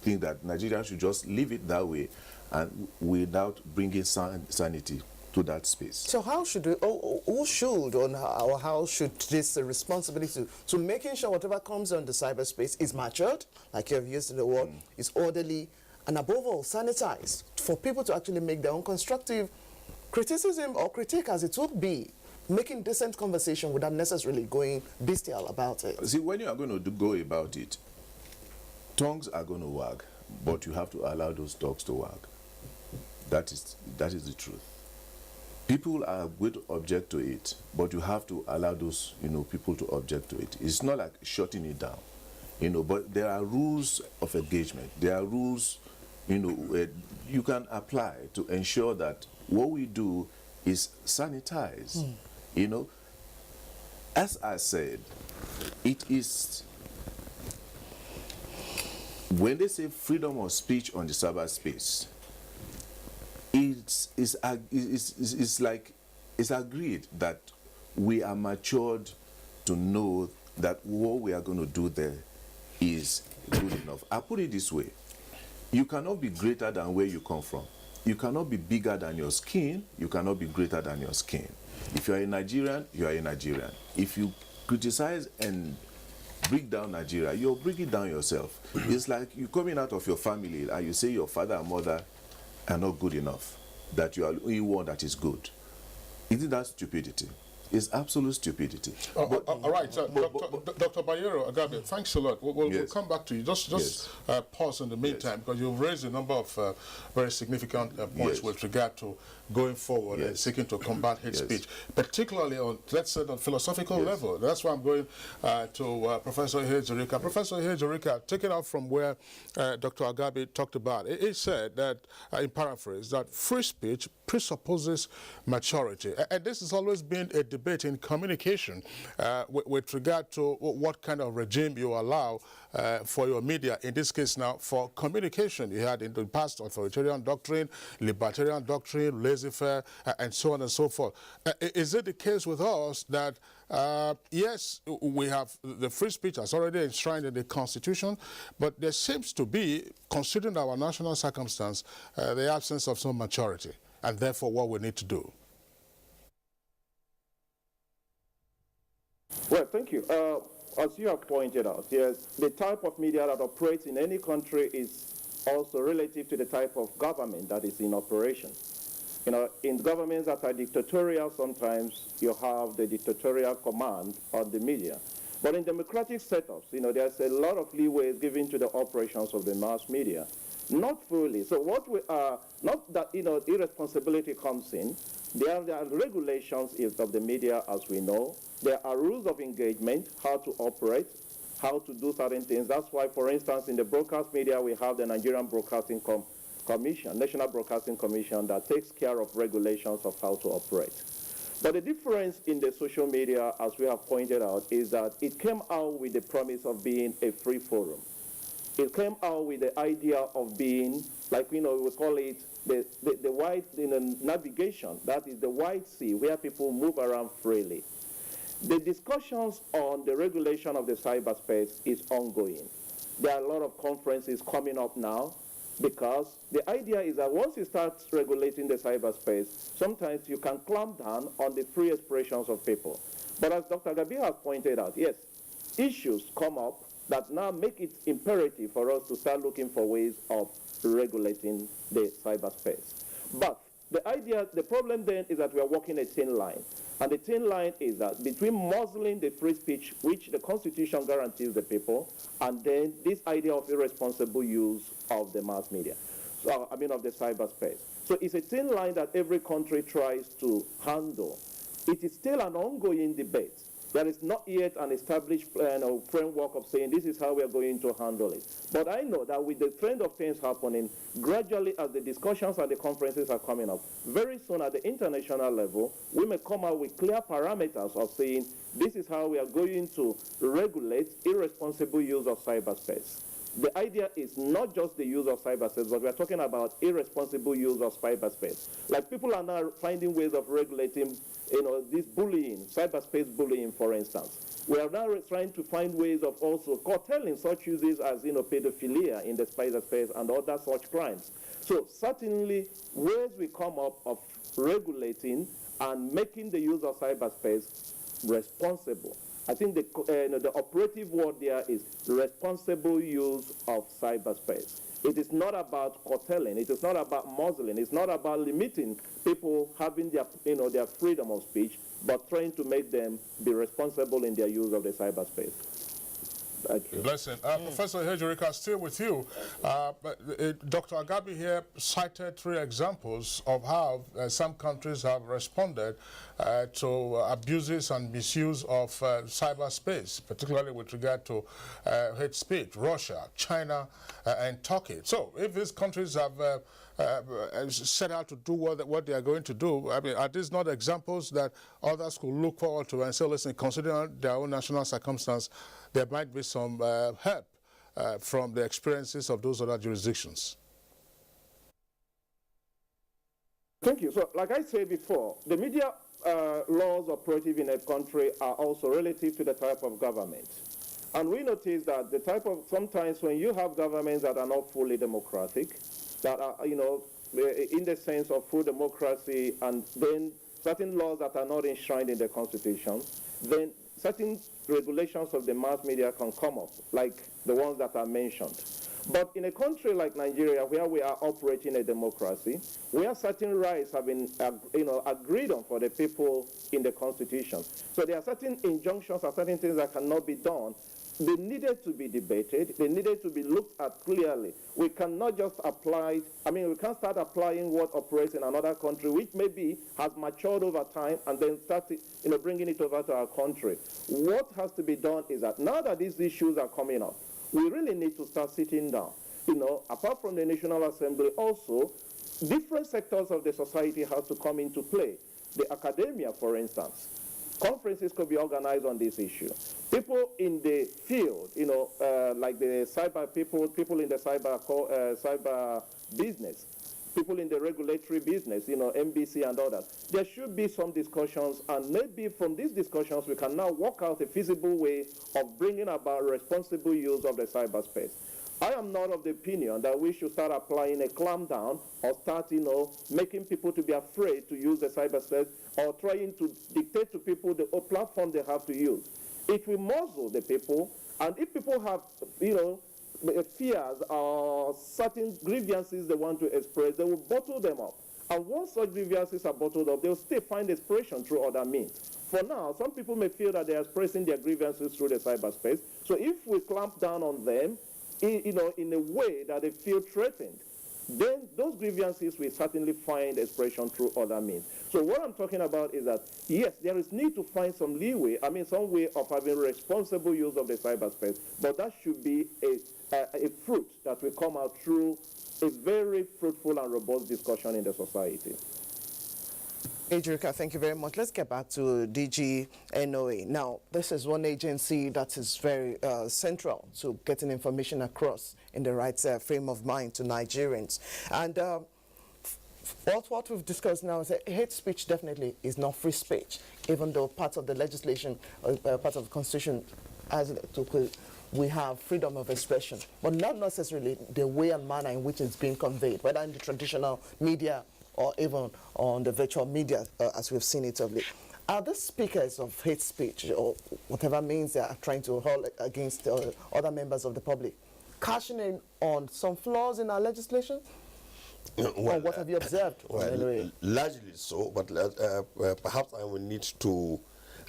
think that Nigeria should just leave it that way and without bringing sanity to that space. So how should we, who should, or how should this responsibility to making sure whatever comes on the cyberspace is matured, like you have used in the word, is orderly, and above all, sanitized, for people to actually make their own constructive criticism or critique, as it would be, making decent conversation without necessarily going bestial about it? See, when you are going to go about it, tongues are going to wag, but you have to allow those dogs to wag. That is the truth. People are going to object to it, but you have to allow those people to object to it. It's not like shutting it down, but there are rules of engagement. There are rules you can apply to ensure that what we do is sanitized. As I said, it is, when they say freedom of speech on the cyberspace, it's agreed that we are matured to know that what we are going to do there is good enough. I put it this way: you cannot be greater than where you come from. You cannot be bigger than your skin. You cannot be greater than your skin. If you are a Nigerian, you are a Nigerian. If you criticize and break down Nigeria, you're breaking down yourself. It's like you coming out of your family and you say your father and mother are not good enough, that you are the only one that is good. Isn't that stupidity? is absolute stupidity. All right, Dr. Bayero Agabe, thanks a lot. We'll come back to you. Just pause in the meantime, because you've raised a number of very significant points with regard to going forward and seeking to combat hate speech, particularly on, let's say, on philosophical level. That's why I'm going to Professor Ihejurika. Professor Ihejurika, taking off from where Dr. Agabe talked about, he said that, in paraphrase, that free speech presupposes maturity. And this has always been a debate in communication with regard to what kind of regime you allow for your media, in this case now for communication. You had in the past authoritarian doctrine, libertarian doctrine, laissez-faire, and so on and so forth. Is it the case with us that yes, we have the free speech as already enshrined in the Constitution, but there seems to be, considering our national circumstance, the absence of some maturity, and therefore what we need to do? Well, thank you. As you have pointed out, yes, the type of media that operates in any country is also relative to the type of government that is in operation. You know, in governments that are dictatorial, sometimes you have the dictatorial command on the media. But in democratic setups, you know, there's a lot of leeway given to the operations of the mass media. Not fully. So what we are, not that, you know, irresponsibility comes in. There are regulations of the media, as we know. There are rules of engagement, how to operate, how to do certain things. That's why, for instance, in the broadcast media, we have the Nigerian Broadcasting Commission, National Broadcasting Commission, that takes care of regulations of how to operate. But the difference in the social media, as we have pointed out, is that it came out with the promise of being a free forum. It came out with the idea of being, like, you know, we call it the wide, you know, navigation. That is the wide sea where people move around freely. The discussions on the regulation of the cyberspace is ongoing. There are a lot of conferences coming up now, because the idea is that once you start regulating the cyberspace, sometimes you can clamp down on the free expressions of people. But as Dr. Gabi has pointed out, yes, issues come up that now make it imperative for us to start looking for ways of regulating the cyberspace. But the idea, the problem then is that we are walking a thin line. And the thin line is that between muzzling the free speech, which the Constitution guarantees the people, and then this idea of irresponsible use of the mass media, so, I mean of the cyberspace. So it's a thin line that every country tries to handle. It is still an ongoing debate. There is not yet an established plan or framework of saying this is how we are going to handle it. But I know that with the trend of things happening, gradually as the discussions and the conferences are coming up, very soon at the international level, we may come out with clear parameters of saying this is how we are going to regulate irresponsible use of cyberspace. The idea is not just the use of cyberspace, but we are talking about irresponsible use of cyberspace. Like, people are now finding ways of regulating, you know, this bullying, cyberspace bullying, for instance. We are now trying to find ways of also curtailing such uses as, you know, pedophilia in the cyberspace and other such crimes. So certainly ways we come up of regulating and making the use of cyberspace responsible. I think the operative word there is responsible use of cyberspace. It is not about curtailing. It is not about muzzling. It's not about limiting people having their, you know, their freedom of speech, but trying to make them be responsible in their use of the cyberspace. Thank you. Blessing. Professor Ihejurika, still with you. Dr. Agabe here cited 3 examples of how some countries have responded to abuses and misuse of cyberspace, particularly with regard to hate speech: Russia, China, and Turkey. So if these countries have set out to do what they are going to do, I mean, are these not examples that others could look forward to and say, listen, considering their own national circumstance, there might be some help from the experiences of those other jurisdictions? Thank you. So, like I said before, the media laws operative in a country are also relative to the type of government. And we notice that the type of, sometimes when you have governments that are not fully democratic, that are, you know, in the sense of full democracy, and then certain laws that are not enshrined in the Constitution, then certain regulations of the mass media can come up, like the ones that are mentioned. But in a country like Nigeria, where we are operating a democracy, where certain rights have been agreed on for the people in the Constitution, so there are certain injunctions or certain things that cannot be done. They needed to be debated. They needed to be looked at clearly. We cannot just apply, we can't start applying what operates in another country, which maybe has matured over time, and then start bringing it over to our country. What has to be done is that now that these issues are coming up, we really need to start sitting down. Apart from the National Assembly, also, different sectors of the society have to come into play. The academia, for instance. Conferences could be organized on this issue. People in the field, like the cyber people in the cyber business, people in the regulatory business, MBC and others. There should be some discussions, and maybe from these discussions we can now work out a feasible way of bringing about responsible use of the cyberspace. I am not of the opinion that we should start applying a clampdown or start, making people to be afraid to use the cyberspace or trying to dictate to people the platform they have to use. It will muzzle the people, and if people have, fears or certain grievances they want to express, they will bottle them up. And once such grievances are bottled up, they will still find expression through other means. For now, some people may feel that they are expressing their grievances through the cyberspace. So if we clamp down on them, in a way that they feel threatened, then those grievances will certainly find expression through other means. So what I'm talking about is that, yes, there is need to find some leeway, some way of having responsible use of the cyberspace, but that should be a fruit that will come out through a very fruitful and robust discussion in the society. Ejirika, thank you very much. Let's get back to DGNOA. Now, this is one agency that is very central to getting information across in the right frame of mind to Nigerians. And what we've discussed now is that hate speech definitely is not free speech, even though part of the legislation, part of the Constitution, we have freedom of expression, but not necessarily the way and manner in which it's being conveyed, whether in the traditional media or even on the virtual media, as we've seen it of late. Are the speakers of hate speech, or whatever means they are trying to hold against other members of the public, cashing in on some flaws in our legislation? Well, or what have you observed? Largely so, but perhaps I will need to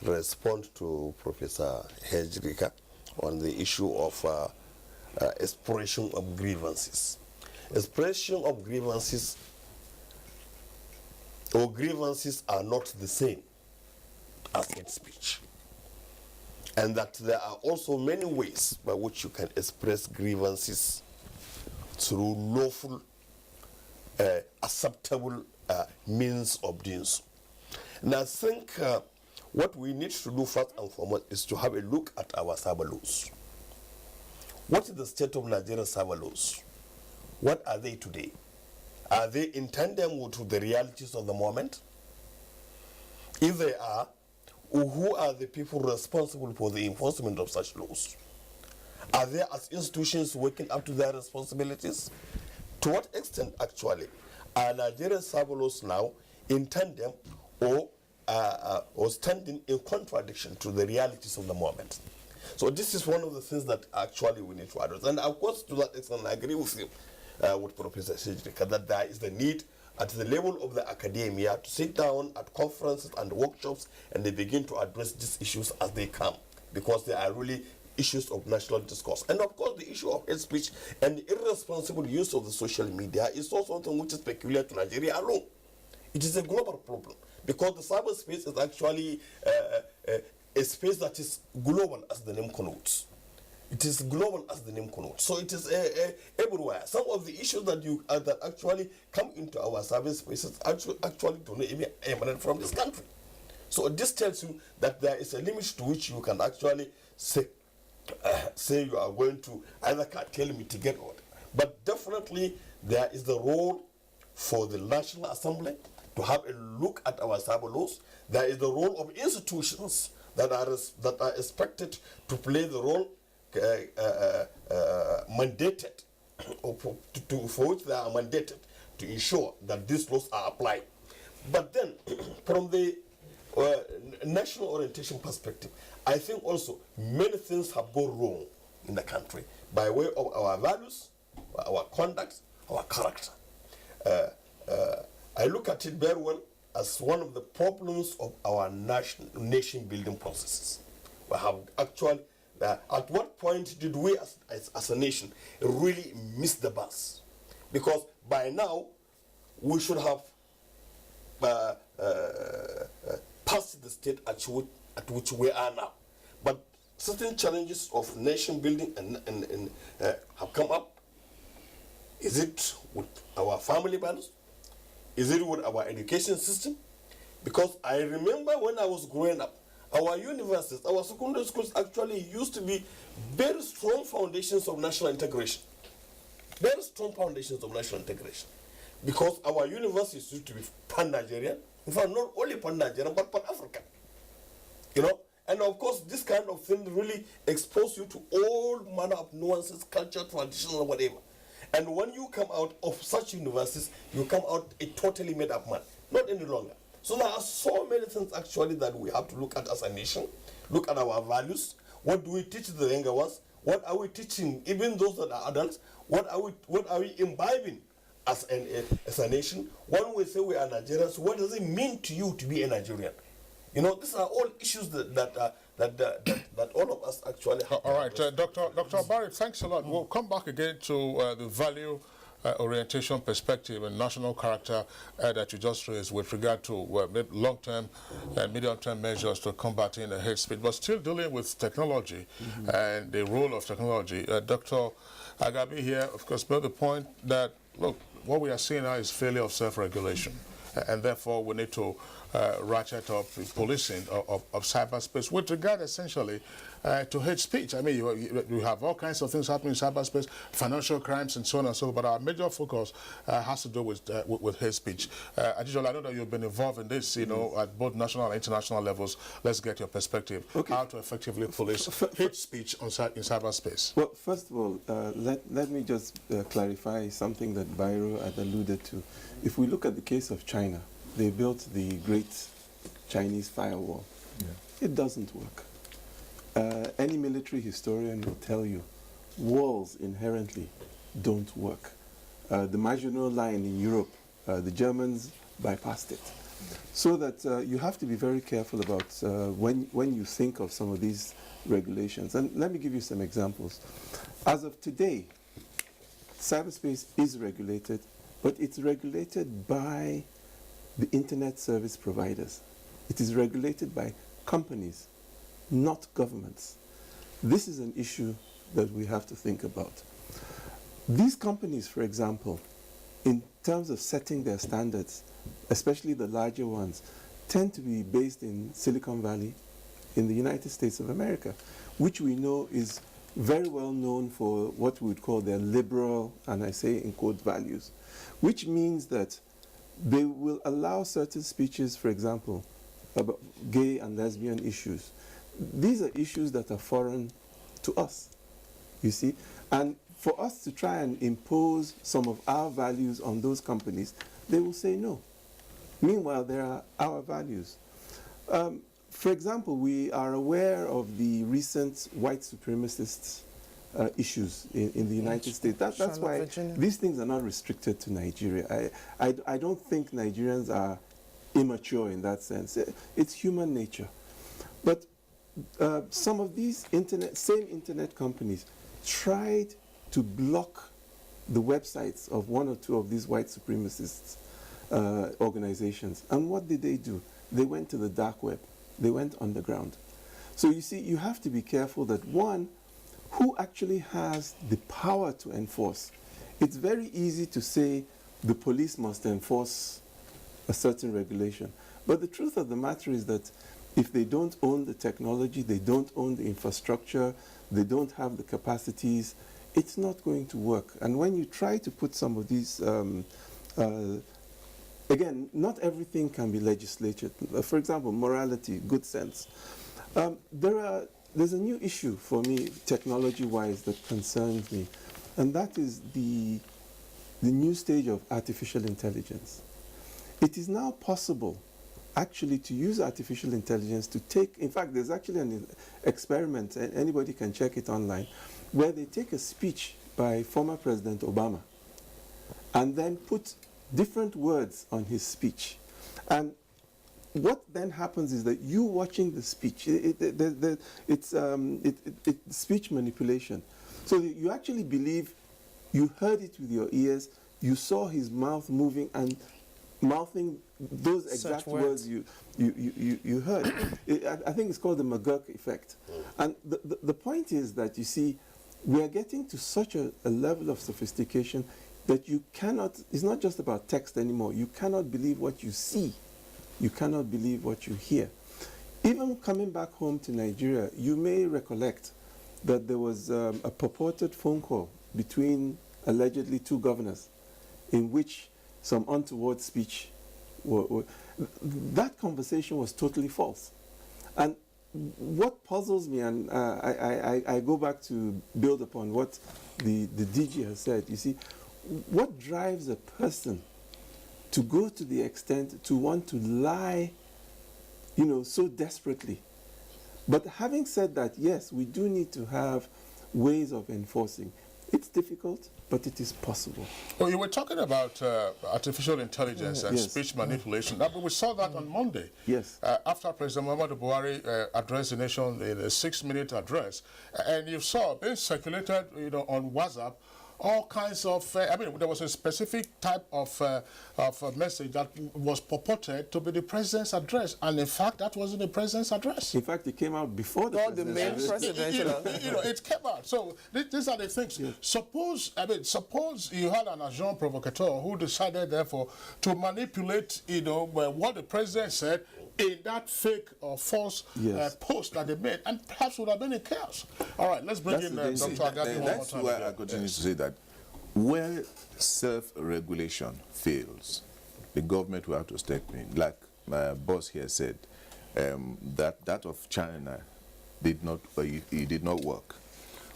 respond to Professor Ejirika on the issue of expression of grievances. Expression of grievances or grievances are not the same as hate speech. And that there are also many ways by which you can express grievances through lawful, acceptable means of doing so. And I think what we need to do first and foremost is to have a look at our cyber laws. What is the state of Nigerian cyber laws? What are they today? Are they in tandem with the realities of the moment? If they are, who are the people responsible for the enforcement of such laws? Are they as institutions working up to their responsibilities? To what extent, actually, are Nigerian cyber laws now in tandem or standing in contradiction to the realities of the moment? So this is one of the things that actually we need to address. And of course, to that extent, I agree with you, with Professor Ejirika, that there is the need at the level of the academia to sit down at conferences and workshops and they begin to address these issues as they come, because they are really issues of national discourse. And of course, the issue of hate speech and the irresponsible use of the social media is also something which is peculiar to Nigeria alone. It is a global problem, because the cyberspace is actually a space that is global, as the name connotes. It is global, as the name connotes. So it is everywhere. Some of the issues that that actually come into our cyberspaces actually do not even emanate from this country. So this tells you that there is a limit to which you can actually say you are going to either curtail, mitigate, or. But definitely there is the role for the National Assembly to have a look at our cyber laws. There is the role of institutions that are expected to play the role mandated, or for which they are mandated to ensure that these laws are applied. But then, from the national orientation perspective, I think also many things have gone wrong in the country by way of our values, our conduct, our character. I look at it very well as one of the problems of our nation building processes. We have actually, at what point did we as a nation really miss the bus? Because by now, we should have passed the state at which we are now. But certain challenges of nation building have come up. Is it with our family values? Is it with our education system? Because I remember when I was growing up, our universities, our secondary schools actually used to be very strong foundations of national integration. Very strong foundations of national integration. Because our universities used to be pan-Nigerian. In fact, not only pan-Nigerian, but pan-African. You know? And of course, this kind of thing really exposes you to all manner of nuances, culture, tradition, or whatever. And when you come out of such universities, you come out a totally made up man, not any longer. So there are so many things actually that we have to look at as a nation, look at our values. What do we teach the younger ones? What are we teaching even those that are adults? What are we imbibing as a nation? When we say we are Nigerians, what does it mean to you to be a Nigerian? You know, these are all issues that all of us actually have. All right, Dr. Barry, thanks a lot. We'll come back again to the value orientation perspective and national character that you just raised with regard to long-term and medium-term measures to combating the hate speech, but still dealing with technology and the role of technology. Dr. Agabi here, of course, made the point that, look, what we are seeing now is failure of self-regulation, and therefore we need to ratchet up policing of cyberspace with regard essentially to hate speech. I mean, you have all kinds of things happening in cyberspace, financial crimes and so on and so forth, but our major focus has to do with hate speech. Adijol, I know that you've been involved in this, you know, at both national and international levels. Let's get your perspective. Okay. How to effectively police hate speech in cyberspace. Well, first of all, let me just clarify something that Byro had alluded to. If we look at the case of China, they built the great Chinese firewall. Yeah. It doesn't work. Any military historian will tell you walls inherently don't work. The Maginot Line in Europe, the Germans bypassed it. So that you have to be very careful about when you think of some of these regulations. And let me give you some examples. As of today, cyberspace is regulated, but it's regulated by the internet service providers. It is regulated by companies, not governments. This is an issue that we have to think about. These companies, for example, in terms of setting their standards, especially the larger ones, tend to be based in Silicon Valley, in the United States of America, which we know is very well known for what we would call their liberal, and I say in quote, values, which means that they will allow certain speeches, for example, about gay and lesbian issues. These are issues that are foreign to us, you see. And for us to try and impose some of our values on those companies, they will say no. Meanwhile, there are our values. For example, we are aware of the recent white supremacist issues in the United States. That's why Virginia. These things are not restricted to Nigeria. I don't think Nigerians are immature in that sense. It's human nature. But some of these same internet companies tried to block the websites of one or two of these white supremacist organizations. And what did they do? They went to the dark web. They went underground. So you see, you have to be careful that, one, who actually has the power to enforce? It's very easy to say the police must enforce a certain regulation. But the truth of the matter is that if they don't own the technology, they don't own the infrastructure, they don't have the capacities, it's not going to work. And when you try to put some of these, again, not everything can be legislated. For example, morality, good sense. There's a new issue for me, technology-wise, that concerns me, and that is the new stage of artificial intelligence. It is now possible, actually, to use artificial intelligence to take, in fact, there's actually an experiment, and anybody can check it online, where they take a speech by former President Obama and then put different words on his speech. And what then happens is that you watching the speech, it's speech manipulation. So you actually believe you heard it with your ears, you saw his mouth moving and mouthing those exact words you heard. I think it's called the McGurk effect. And the point is that, you see, we are getting to such a level of sophistication that you cannot, it's not just about text anymore. You cannot believe what you see. You cannot believe what you hear. Even coming back home to Nigeria, you may recollect that there was a purported phone call between allegedly two governors in which some untoward speech that conversation was totally false. And what puzzles me, and I go back to build upon what the DG has said, you see, what drives a person to go to the extent to want to lie, you know, so desperately? But having said that, yes, we do need to have ways of enforcing. It's difficult, but it is possible. Well, you were talking about artificial intelligence and speech manipulation. We saw that on Monday. Yes. After President Muhammadu Buhari addressed the nation in a 6-minute address, and you saw being circulated, you know, on WhatsApp, all kinds of, I mean, there was a specific type of message that was purported to be the president's address, and in fact, that wasn't the president's address. In fact, it came out before the main presidential. You know, it came out. So these are the things. Yes. Suppose you had an agent provocateur who decided, therefore, to manipulate, you know, what the president said in that fake or false post that they made, and perhaps would have been in chaos. All right, let's bring in Dr. Agati one more time. That's why I continue to say that where self-regulation fails, the government will have to step in. Like my boss here said, that of China did not work.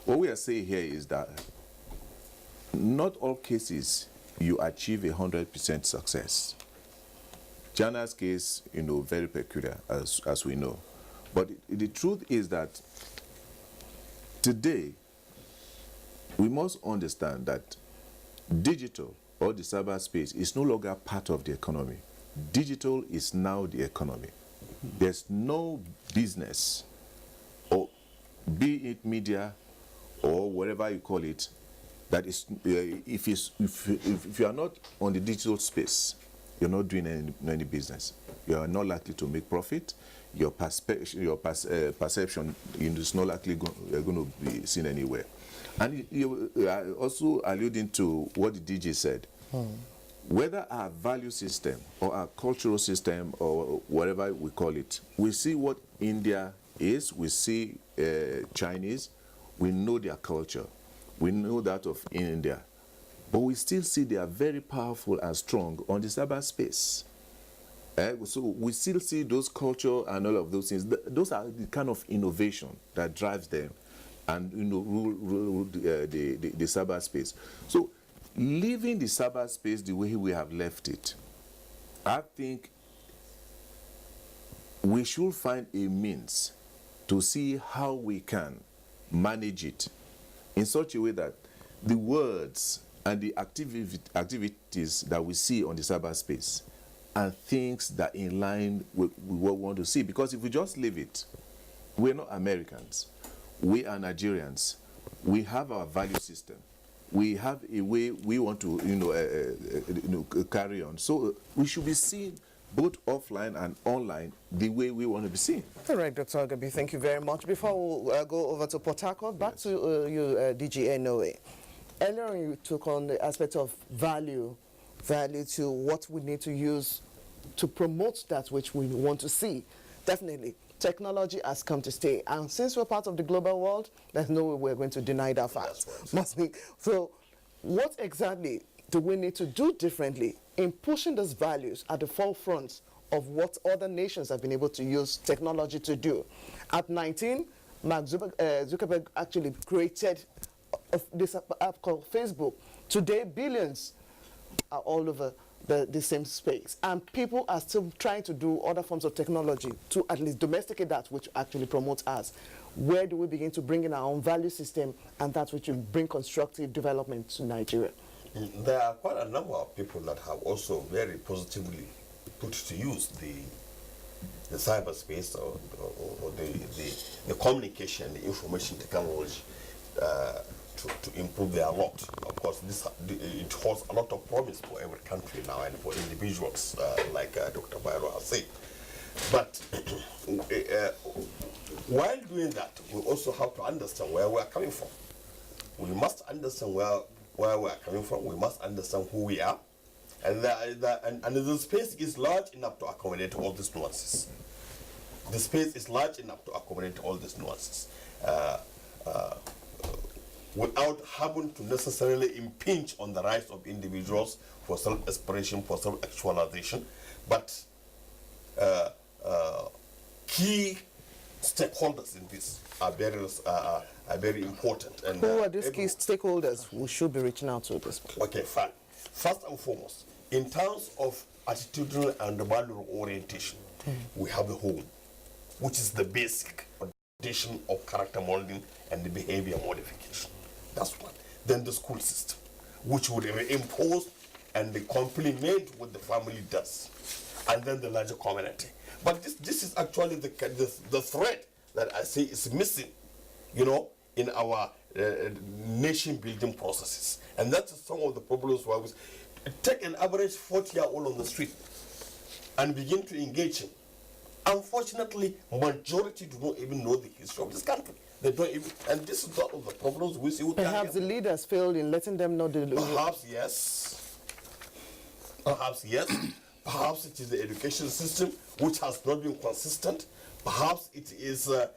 What we are saying here is that not all cases you achieve 100% success. China's case, you know, very peculiar, as we know. But the truth is that today, we must understand that digital or the cyberspace is no longer part of the economy. Digital is now the economy. There's no business, or be it media or whatever you call it, that is, if you are not on the digital space, you're not doing any business. You are not likely to make profit. Your perception is not likely going to be seen anywhere. And you are also alluding to what the DG said. Whether our value system or our cultural system or whatever we call it, we see what India is, we see Chinese, we know their culture, we know that of India. But we still see they are very powerful and strong on the cyberspace. So we still see those culture and all of those things. Those are the kind of innovation that drives them and, you know, rule the cyberspace. So leaving the cyberspace the way we have left it, I think we should find a means to see how we can manage it in such a way that the words and the activities that we see on the cyberspace are things that are in line with what we want to see. Because if we just leave it, we're not Americans. We are Nigerians. We have our value system. We have a way we want to, carry on. So we should be seen both offline and online the way we want to be seen. All right, Dr. Agabi, thank you very much. Before we go over to Port Harcourt, back to you, DG Noe. Earlier on, you took on the aspect of value to what we need to use to promote that which we want to see. Definitely, technology has come to stay. And since we're part of the global world, there's no way we're going to deny that fact. So what exactly do we need to do differently in pushing those values at the forefront of what other nations have been able to use technology to do? At 19, Mark Zuckerberg actually created this app called Facebook. Today, billions are all over the same space, and people are still trying to do other forms of technology to at least domesticate that which actually promotes us. where do we begin to bring in our own value system, and that which will bring constructive development to Nigeria? There are quite a number of people that have also very positively put to use the cyberspace or the communication, the information technology to improve their lot. Of course, it holds a lot of promise for every country now and for individuals, like Dr. Bayro has said. But while doing that, we also have to understand where we are coming from. We must understand where we are coming from. We must understand who we are. And the space is large enough to accommodate all these nuances. The space is large enough to accommodate all these nuances without having to necessarily impinge on the rights of individuals for self-expression, for self-actualization. But key stakeholders in this are very important. And, who are these key stakeholders we should be reaching out to this? Okay, fine. First and foremost, in terms of attitudinal and value orientation, we have the home, which is the basic foundation of character molding and the behavior modification. That's one. Then the school system, which would reimpose and complement what the family does. And then the larger community. But this is actually the thread that I say is missing, in our nation building processes. And that's some of the problems where we take an average 40-year-old on the street and begin to engage him. Unfortunately, majority do not even know the history of this country. They don't even, and this is one of the problems we see with perhaps the leaders failed in letting them know the... Perhaps yes. Perhaps yes. Perhaps it is the education system which has not been consistent. Perhaps it is the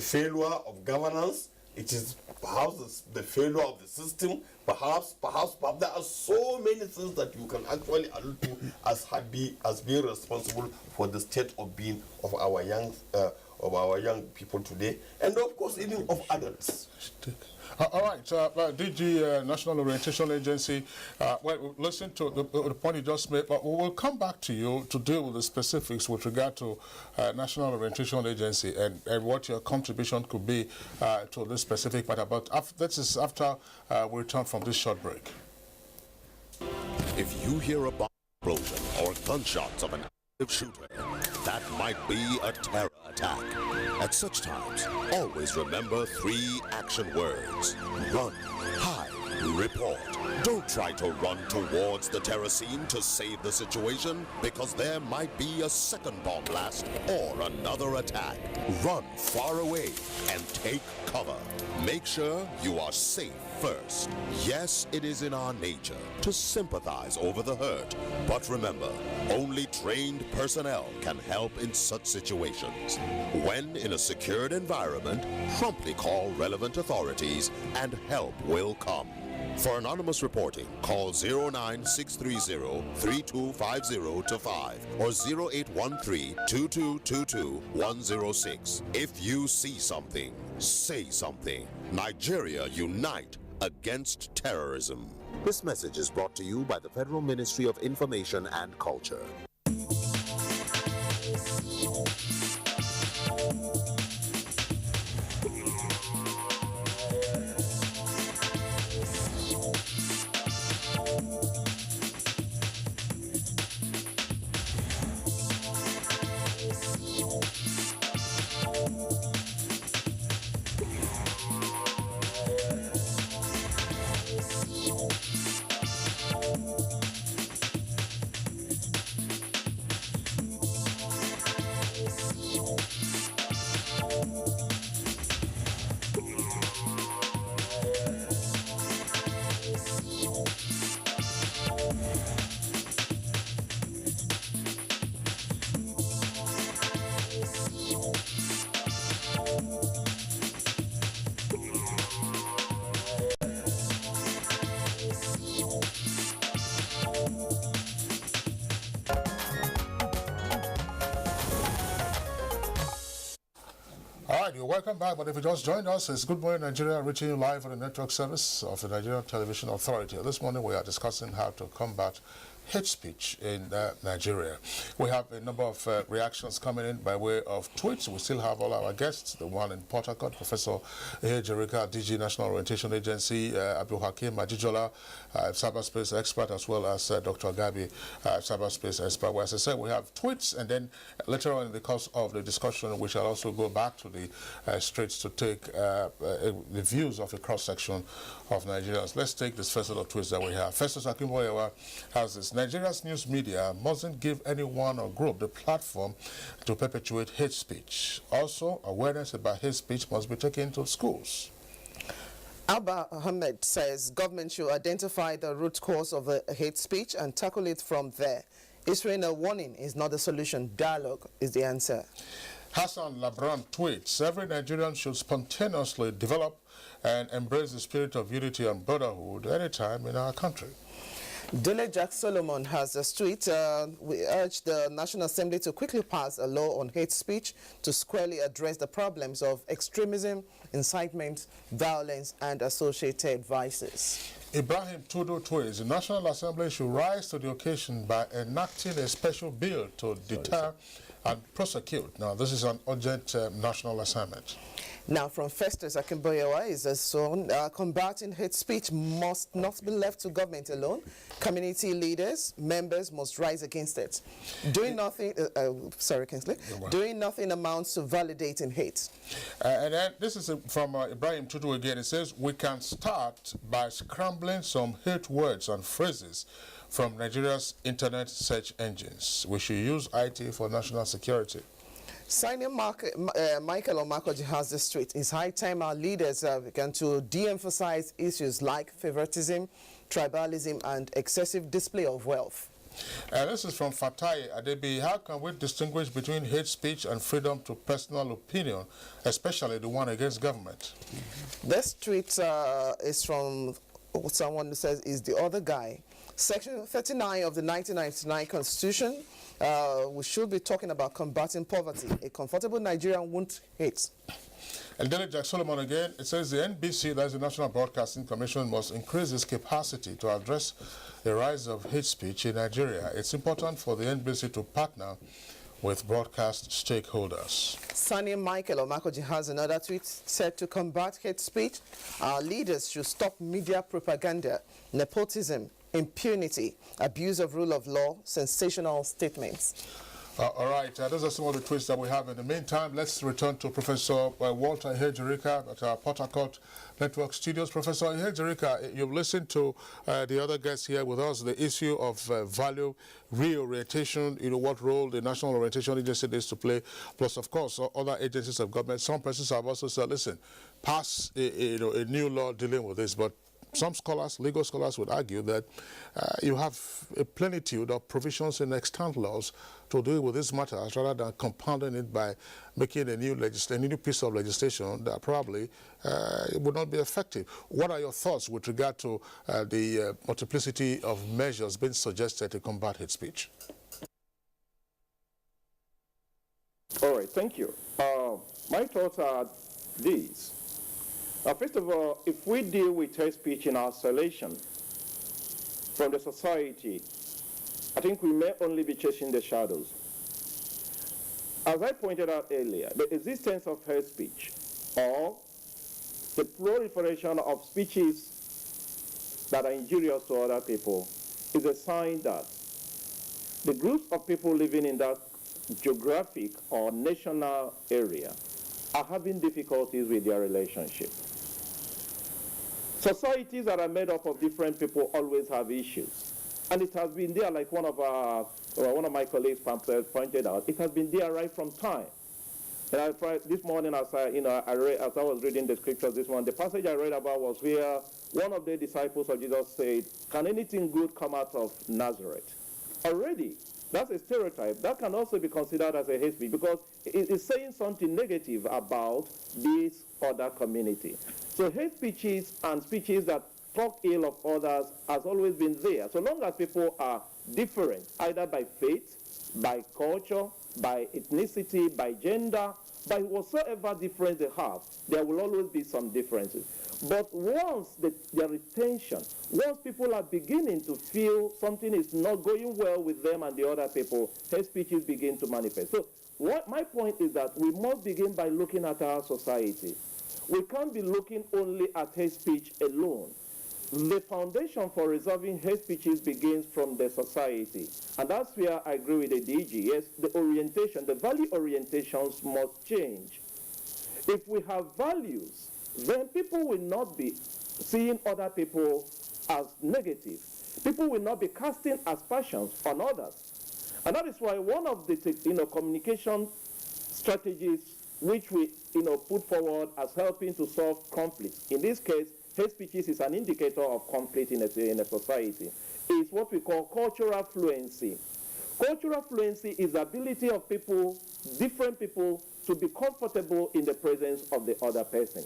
failure of governance. It is perhaps the failure of the system. Perhaps there are so many things that you can actually allude to as being responsible for the state of being of our young people today, and of course even of adults. All right, DG National Orientation Agency, well, listen to the point you just made, but we will come back to you to deal with the specifics with regard to National Orientation Agency and what your contribution could be to this specific matter. But this is after we return from this short break. If you hear a bomb explosion or gunshots of an active shooter, that might be a terror attack. At such times, always remember 3 action words: run, hide, report. Don't try to run towards the terror scene to save the situation, because there might be a second bomb blast or another attack. Run far away and take cover. Make sure you are safe first. Yes, it is in our nature to sympathize over the hurt, but remember, only trained personnel can help in such situations. When in a secured environment, promptly call relevant authorities and help will come. For anonymous reporting, call 09630-3250-5 or 0813-2222-106. If you see something, say something. Nigeria unite against terrorism. This message is brought to you by the Federal Ministry of Information and Culture. You're welcome back, but if you just joined us, it's Good Morning Nigeria, reaching you live on the network service of the Nigerian Television Authority. This morning we are discussing how to combat hate speech in Nigeria. We have a number of reactions coming in by way of tweets. We still have all our guests, the one in Port Harcourt, Professor Jerika, DG National Orientation Agency, Abdul Hakim Ajijola, cyberspace expert, as well as Dr. Gabi, cyberspace expert. Well, as I said, we have tweets, and then later on in the course of the discussion, we shall also go back to the streets to take the views of a cross-section of Nigerians. Let's take this first set of tweets that we have. Festus Akimboyewa has this: Nigeria's news media mustn't give anyone or group the platform to perpetuate hate speech. Also, awareness about hate speech must be taken to schools. Abba Ahmed says government should identify the root cause of the hate speech and tackle it from there. Issuing a warning is not the solution. Dialogue is the answer. Hassan Labran tweets: every Nigerian should spontaneously develop and embrace the spirit of unity and brotherhood anytime in our country. Dele Jack Solomon has a tweet. We urge the National Assembly to quickly pass a law on hate speech to squarely address the problems of extremism, incitement, violence, and associated vices. Ibrahim Tudu tweets: the National Assembly should rise to the occasion by enacting a special bill to deter and prosecute. Now, this is an urgent national assignment. Now, from Festus Akimboyewa is a song. Combating hate speech must not be left to government alone. Community leaders, members must rise against it. Doing nothing, sorry, Kingsley. Doing nothing amounts to validating hate. And then this is from Ibrahim Tudu again. It says, we can start by scrambling some hate words and phrases from Nigeria's internet search engines. We should use IT for national security. Senior Michael Omakoji has this tweet. It's high time our leaders began to de-emphasize issues like favoritism, tribalism, and excessive display of wealth. This is from Fatai Adebi. How can we distinguish between hate speech and freedom to personal opinion, especially the one against government? This tweet is from someone who says, is the other guy. Section 39 of the 1999 Constitution, we should be talking about combating poverty. A comfortable Nigerian won't hate. And Dele Jack Solomon again, it says the NBC, that's the National Broadcasting Commission, must increase its capacity to address the rise of hate speech in Nigeria. It's important for the NBC to partner with broadcast stakeholders. Sani Michael Omakoji has another tweet said to combat hate speech, our leaders should stop media propaganda, nepotism, impunity, abuse of rule of law, sensational statements. All right, those are some of the tweets that we have. In the meantime, let's return to Professor Walter Jerika at our Port Harcourt Network Studios. Professor Jerika, you've listened to the other guests here with us, the issue of value reorientation, what role the National Orientation Agency needs to play, plus, of course, other agencies of government. Some persons have also said, listen, pass a new law dealing with this, but some scholars, legal scholars, would argue that you have a plenitude of provisions in extant laws to deal with this matter, rather than compounding it by making a new piece of legislation that probably would not be effective. What are your thoughts with regard to the multiplicity of measures being suggested to combat hate speech? All right, thank you. My thoughts are these. First of all, if we deal with hate speech in isolation from the society, I think we may only be chasing the shadows. As I pointed out earlier, the existence of hate speech or the proliferation of speeches that are injurious to other people is a sign that the groups of people living in that geographic or national area are having difficulties with their relationship. Societies that are made up of different people always have issues. And it has been there, like one of my colleagues pointed out, it has been there right from time. And this morning, as I was reading the scriptures this morning, the passage I read about was where one of the disciples of Jesus said, can anything good come out of Nazareth? Already, that's a stereotype. That can also be considered as a hate speech because it is saying something negative about this other community. So hate speeches and speeches that talk ill of others has always been there. So long as people are different, either by faith, by culture, by ethnicity, by gender, by whatsoever difference they have, there will always be some differences. But once there is tension, once people are beginning to feel something is not going well with them and the other people, hate speeches begin to manifest. So my point is that we must begin by looking at our society. We can't be looking only at hate speech alone. The foundation for resolving hate speeches begins from the society. And that's where I agree with the DG. Yes, the orientation, the value orientations must change. If we have values, then people will not be seeing other people as negative. People will not be casting aspersions on others. And that is why one of the communication strategies which we put forward as helping to solve conflict, in this case, hate speeches is an indicator of conflict in a society, is what we call cultural fluency. Cultural fluency is the ability of people, different people, to be comfortable in the presence of the other person.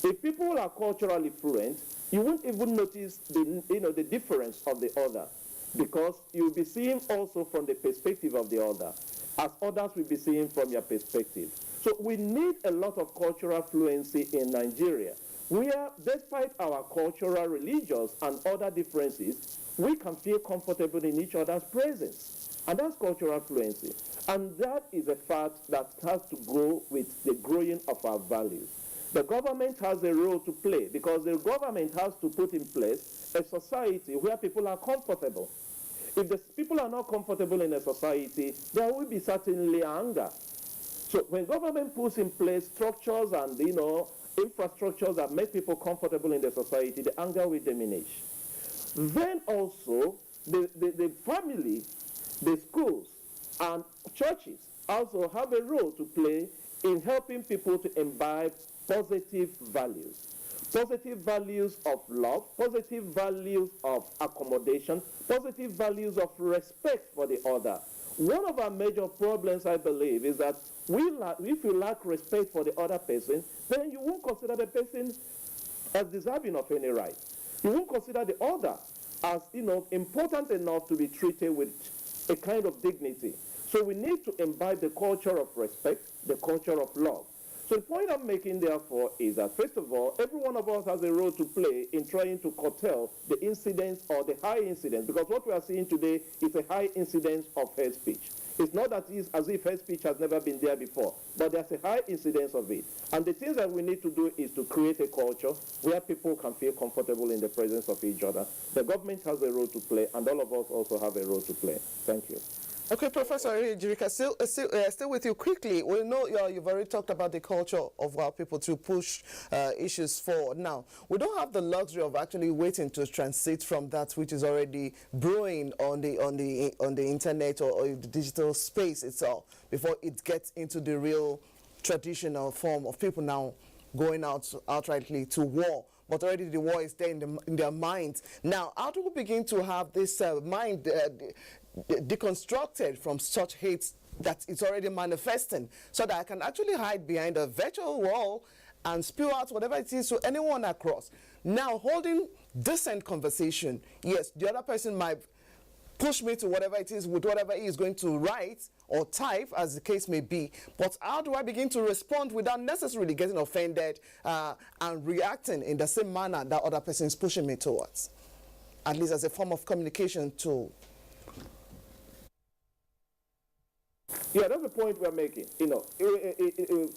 If people are culturally fluent, you won't even notice the difference of the other, because you'll be seeing also from the perspective of the other, as others will be seeing from your perspective. So we need a lot of cultural fluency in Nigeria, where despite our cultural, religious, and other differences, we can feel comfortable in each other's presence. And that's cultural fluency. And that is a fact that has to go with the growing of our values. The government has a role to play, because the government has to put in place a society where people are comfortable. If the people are not comfortable in a society, there will be certainly anger. So when government puts in place structures and infrastructures that make people comfortable in the society, the anger will diminish. Then also the family, the schools, and churches also have a role to play in helping people to imbibe positive values of love, positive values of accommodation, positive values of respect for the other. One of our major problems, I believe, is that if you lack respect for the other person, then you won't consider the person as deserving of any right. You won't consider the other as important enough to be treated with a kind of dignity. So we need to imbibe the culture of respect, the culture of love. So the point I'm making, therefore, is that, first of all, every one of us has a role to play in trying to curtail the incidence or the high incidence, because what we are seeing today is a high incidence of hate speech. It's not that it's as if hate speech has never been there before, but there's a high incidence of it. And the things that we need to do is to create a culture where people can feel comfortable in the presence of each other. The government has a role to play, and all of us also have a role to play. Thank you. Okay, Professor Jirika, still with you quickly. We know you've already talked about the culture of our people to push issues forward. Now, we don't have the luxury of actually waiting to transit from that which is already brewing on the internet or the digital space itself before it gets into the real traditional form of people now going outrightly to war. But already the war is there in their minds. Now, how do we begin to have this mind deconstructed from such hate that it's already manifesting, so that I can actually hide behind a virtual wall and spew out whatever it is to anyone across? Now, holding decent conversation, yes, the other person might push me to whatever it is with whatever he is going to write or type, as the case may be, but how do I begin to respond without necessarily getting offended and reacting in the same manner that other person is pushing me towards, at least as a form of communication tool? Yeah, that's the point we're making. The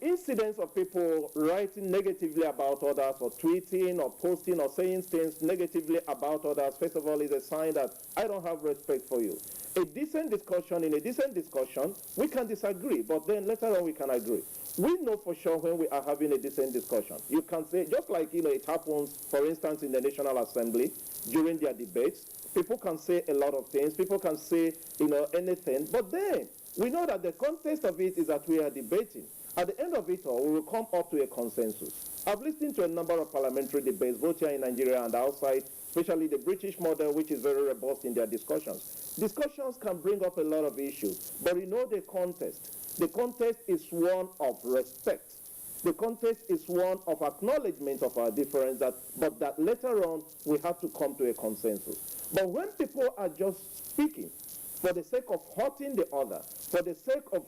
incidence of people writing negatively about others, or tweeting or posting or saying things negatively about others, first of all, is a sign that I don't have respect for you. In a decent discussion, we can disagree, but then later on we can agree. We know for sure when we are having a decent discussion. You can say, just like it happens, for instance, in the National Assembly during their debates, people can say a lot of things, people can say anything, but then we know that the context of it is that we are debating. At the end of it all, we will come up to a consensus. I've listened to a number of parliamentary debates, both here in Nigeria and outside, especially the British model, which is very robust in their discussions. Discussions can bring up a lot of issues, but the context. The context is one of respect. The context is one of acknowledgement of our difference, but that later on we have to come to a consensus. But when people are just speaking for the sake of hurting the other, for the sake of,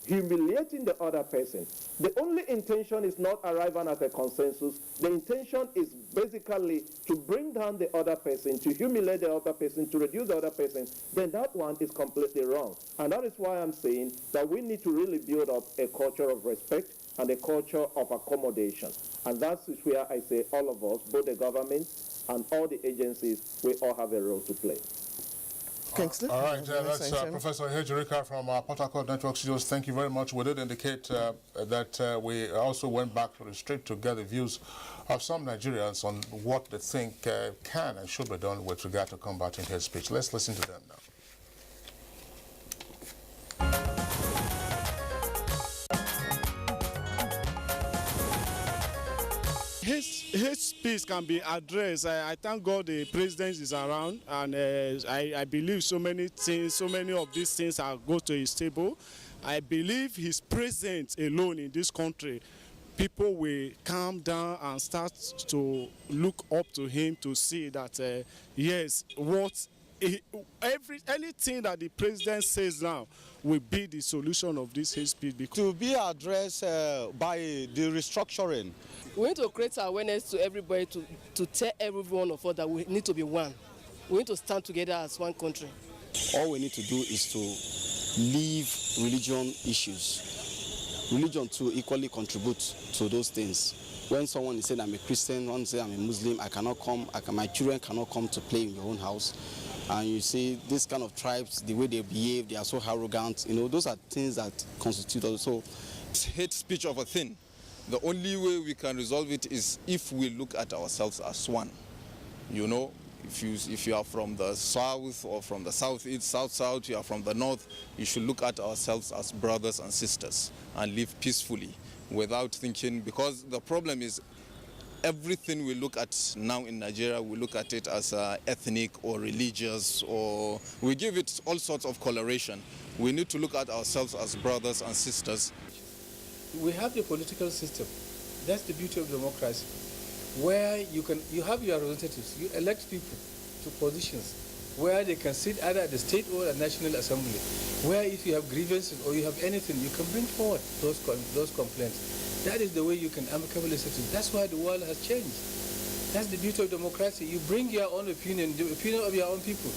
humiliating the other person. The only intention is not arriving at a consensus. The intention is basically to bring down the other person, to humiliate the other person, to reduce the other person. Then that one is completely wrong. And that is why I'm saying that we need to really build up a culture of respect and a culture of accommodation. And that's where I say all of us, both the government and all the agencies, we all have a role to play. Kingsley? All right, that's Professor Hejirika from Port Harcourt Network Studios. Thank you very much. We did indicate that we also went back to the street to get the views of some Nigerians on what they think can and should be done with regard to combating hate speech. Let's listen to them now. Hate speech can be addressed. I thank God the president is around, and I believe so many things, so many of these things are go to his table. I believe his presence alone in this country, people will calm down and start to look up to him to see that yes, anything that the president says now will be the solution of this hate speech. To be addressed by the restructuring. We need to create awareness to everybody to tell every one of us that we need to be one. We need to stand together as one country. All we need to do is to leave religion issues. Religion too equally contributes to those things. When someone is saying I'm a Christian, one say I'm a Muslim, I cannot come, my children cannot come to play in your own house. And you see this kind of tribes, the way they behave, they are so arrogant. You know, those are things that constitute also. Hate speech of a thing. The only way we can resolve it is if we look at ourselves as one. You know, if you are from the south or from the southeast, south, you are from the north, you should look at ourselves as brothers and sisters and live peacefully without thinking, because the problem is everything we look at now in Nigeria, we look at it as ethnic or religious, or we give it all sorts of coloration. We need to look at ourselves as brothers and sisters. We have the political system. That's the beauty of democracy, where you have your representatives. You elect people to positions where they can sit either at the state or at national assembly, where if you have grievances or you have anything, you can bring forward those complaints. That is the way you can amicably settle. That's why the world has changed. That's the beauty of democracy. You bring your own opinion, the opinion of your own people,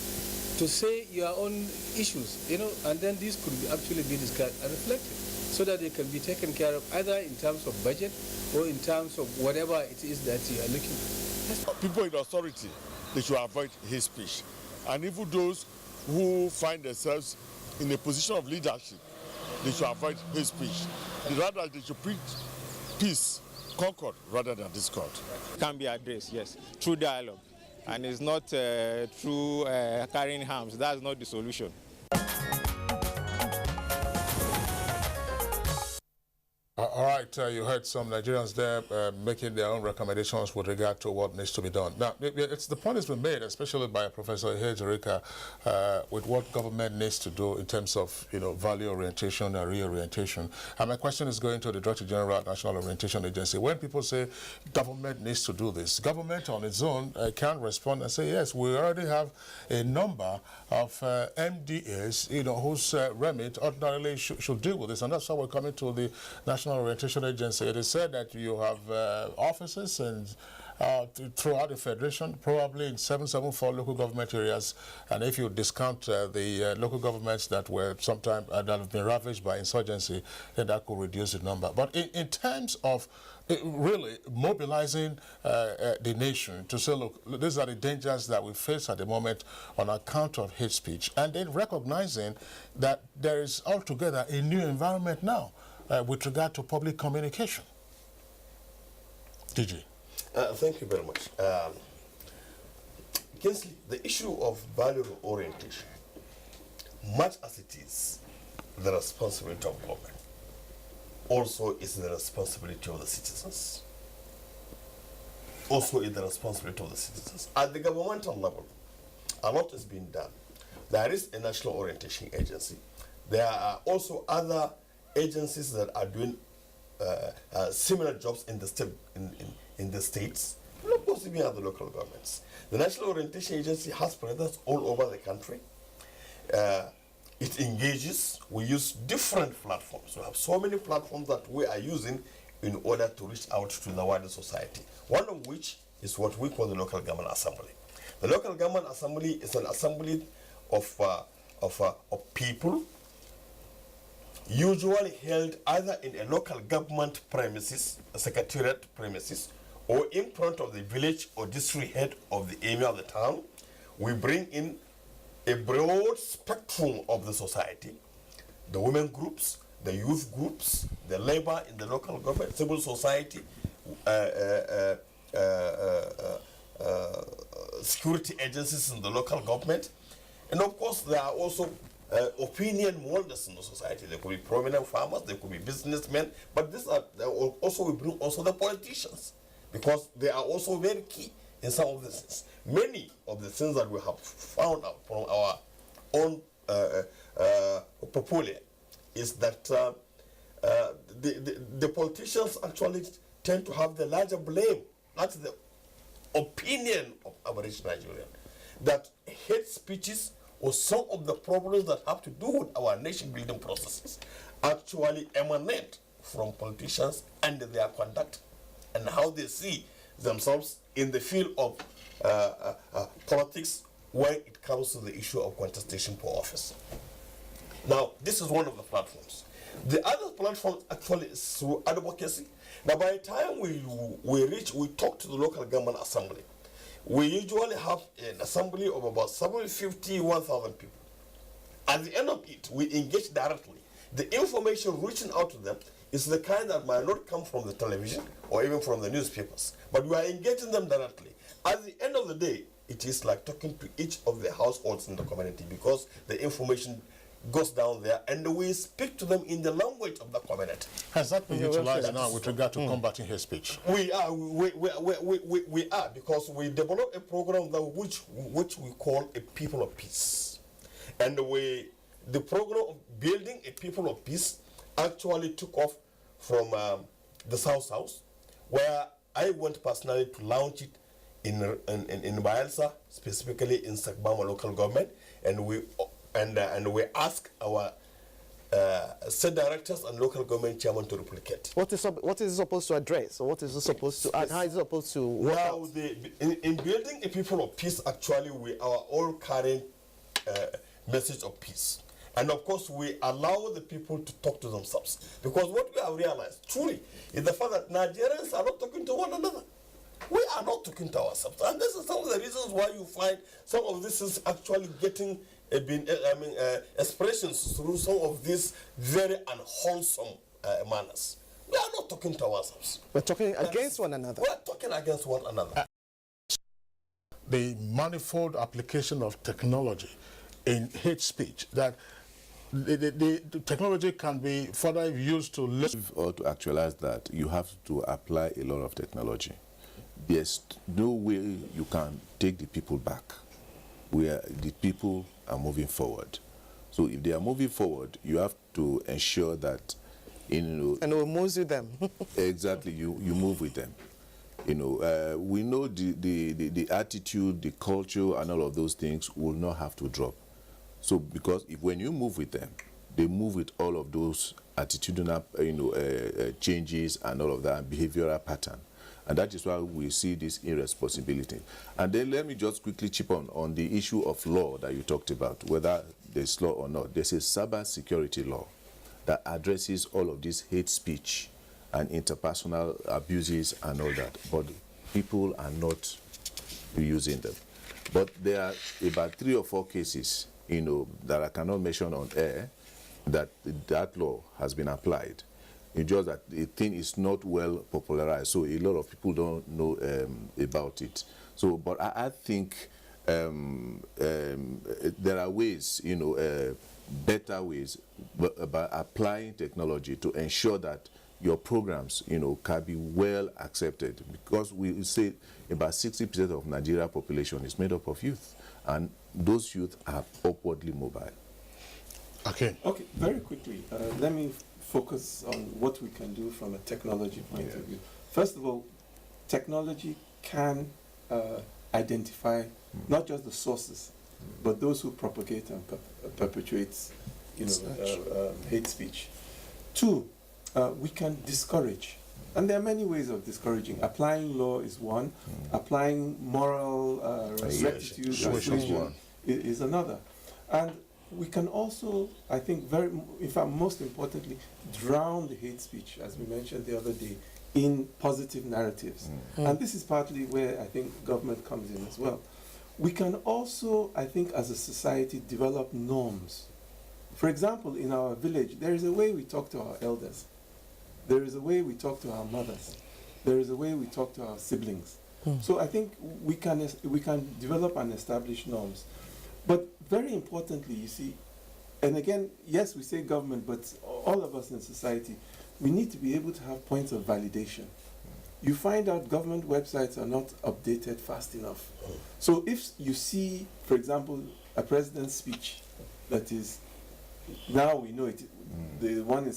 to say your own issues, you know, and then these could actually be discussed and reflected, so that they can be taken care of either in terms of budget or in terms of whatever it is that you are looking at. People in authority, they should avoid hate speech. And even those who find themselves in a position of leadership, they should avoid hate speech. Rather, they should preach peace, concord, rather than discord. Can be addressed, yes, through dialogue. And it's not through carrying arms. That's not the solution. All right, you heard some Nigerians there making their own recommendations with regard to what needs to be done. Now, the point has been made, especially by Professor Hejirika, with what government needs to do in terms of, you know, value orientation and reorientation. And my question is going to the Director General at National Orientation Agency. When people say government needs to do this, government on its own can respond and say, yes, we already have a number of MDAs, you know, whose remit ordinarily should deal with this, and that's why we're coming to the National Orientation Agency. It is said that you have offices and throughout the federation, probably in 774 local government areas, and if you discount the local governments that were sometime that have been ravaged by insurgency, then that could reduce the number. But in terms of really mobilizing the nation to say, look, these are the dangers that we face at the moment on account of hate speech, and then recognizing that there is altogether a new environment now with regard to public communication. DG. Thank you very much. Kingsley, the issue of value orientation, much as it is the responsibility of government, also is the responsibility of the citizens. Also is the responsibility of the citizens. At the governmental level, a lot is being done. There is a National Orientation Agency. There are also other agencies that are doing similar jobs in the state, in the states, not possibly at the local governments. The National Orientation Agency has presence all over the country. it engages. We use different platforms. We have so many platforms that we are using in order to reach out to the wider society. One of which is what we call the local government assembly. The local government assembly is an assembly of people, usually held either in a local government premises, a secretariat premises, or in front of the village or district head of the area of the town. We bring in a broad spectrum of the society, the women groups, the youth groups, the labor in the local government, civil society, security agencies in the local government, and of course there are also opinion molders in the society. There could be prominent farmers, there could be businessmen, but these are also, we bring also the politicians, because they are also very key in some of the things. Many of the things that we have found out from our own portfolio is that the politicians actually tend to have the larger blame. That's the opinion of average Nigerian, that hate speeches or some of the problems that have to do with our nation building processes actually emanate from politicians and their conduct and how they see themselves in the field of politics when it comes to the issue of contestation for office. Now, this is one of the platforms. The other platform actually is through advocacy. Now, by the time we talk to the local government assembly, we usually have an assembly of about 750, 1,000 people. At the end of it, we engage directly. The information reaching out to them is the kind that might not come from the television or even from the newspapers, but we are engaging them directly. At the end of the day, it is like talking to each of the households in the community, because the information goes down there and we speak to them in the language of the community. Has that been utilized now with regard to combating hate speech? We are, because we developed a program that which we call a people of peace. And the program of building a people of peace actually took off from the South, where I went personally to launch it in Bayelsa, specifically in Sakbama local government, and we ask our state directors and local government chairman to replicate. What is it supposed to address, or what is it supposed to add? How is it supposed to work out? In building a people of peace, actually we are all carrying message of peace. And of course, we allow the people to talk to themselves. Because what we have realized, truly, is the fact that Nigerians are not talking to one another. We are not talking to ourselves. And this is some of the reasons why you find some of this is actually getting expressions through some of these very unwholesome manners. We are not talking to ourselves. We're talking against one another. We're talking against one another. The manifold application of technology in hate speech, that the technology can be further used to live. Or to actualize that, you have to apply a lot of technology. There's no way you can take the people back, where the people are moving forward. So if they are moving forward, you have to ensure that, and we'll move with them. Exactly, you move with them. We know the attitude, the culture, and all of those things will not have to drop. So because when you move with them, they move with all of those attitudinal, changes and all of that, behavioral pattern. And that is why we see this irresponsibility. And then let me just quickly chip on the issue of law that you talked about, whether there's law or not. There's a cyber security law that addresses all of this hate speech and interpersonal abuses and all that. But people are not using them. But there are about 3 or 4 cases, that I cannot mention on air, that law has been applied. It's just that the thing is not well popularized, so a lot of people don't know about it. So, but I think there are ways, better ways, by applying technology to ensure that your programs, can be well accepted. Because we say about 60% of Nigeria population is made up of youth, and those youth are upwardly mobile. Okay, very quickly, let me focus on what we can do from a technology point of view. First of all, technology can identify not just the sources, but those who propagate and perpetuate, hate speech. Two, we can discourage. And there are many ways of discouraging. Applying law is one. Applying moral rectitude is another. And we can also, I think, in fact, most importantly, drown the hate speech, as we mentioned the other day, in positive narratives. And this is partly where I think government comes in as well. We can also, I think, as a society, develop norms. For example, in our village, there is a way we talk to our elders. There is a way we talk to our mothers. There is a way we talk to our siblings. So I think we can develop and establish norms. But very importantly, you see, and again, yes, we say government, but all of us in society, we need to be able to have points of validation. You find out government websites are not updated fast enough. So if you see, for example, a president's speech that is, now we know it, the one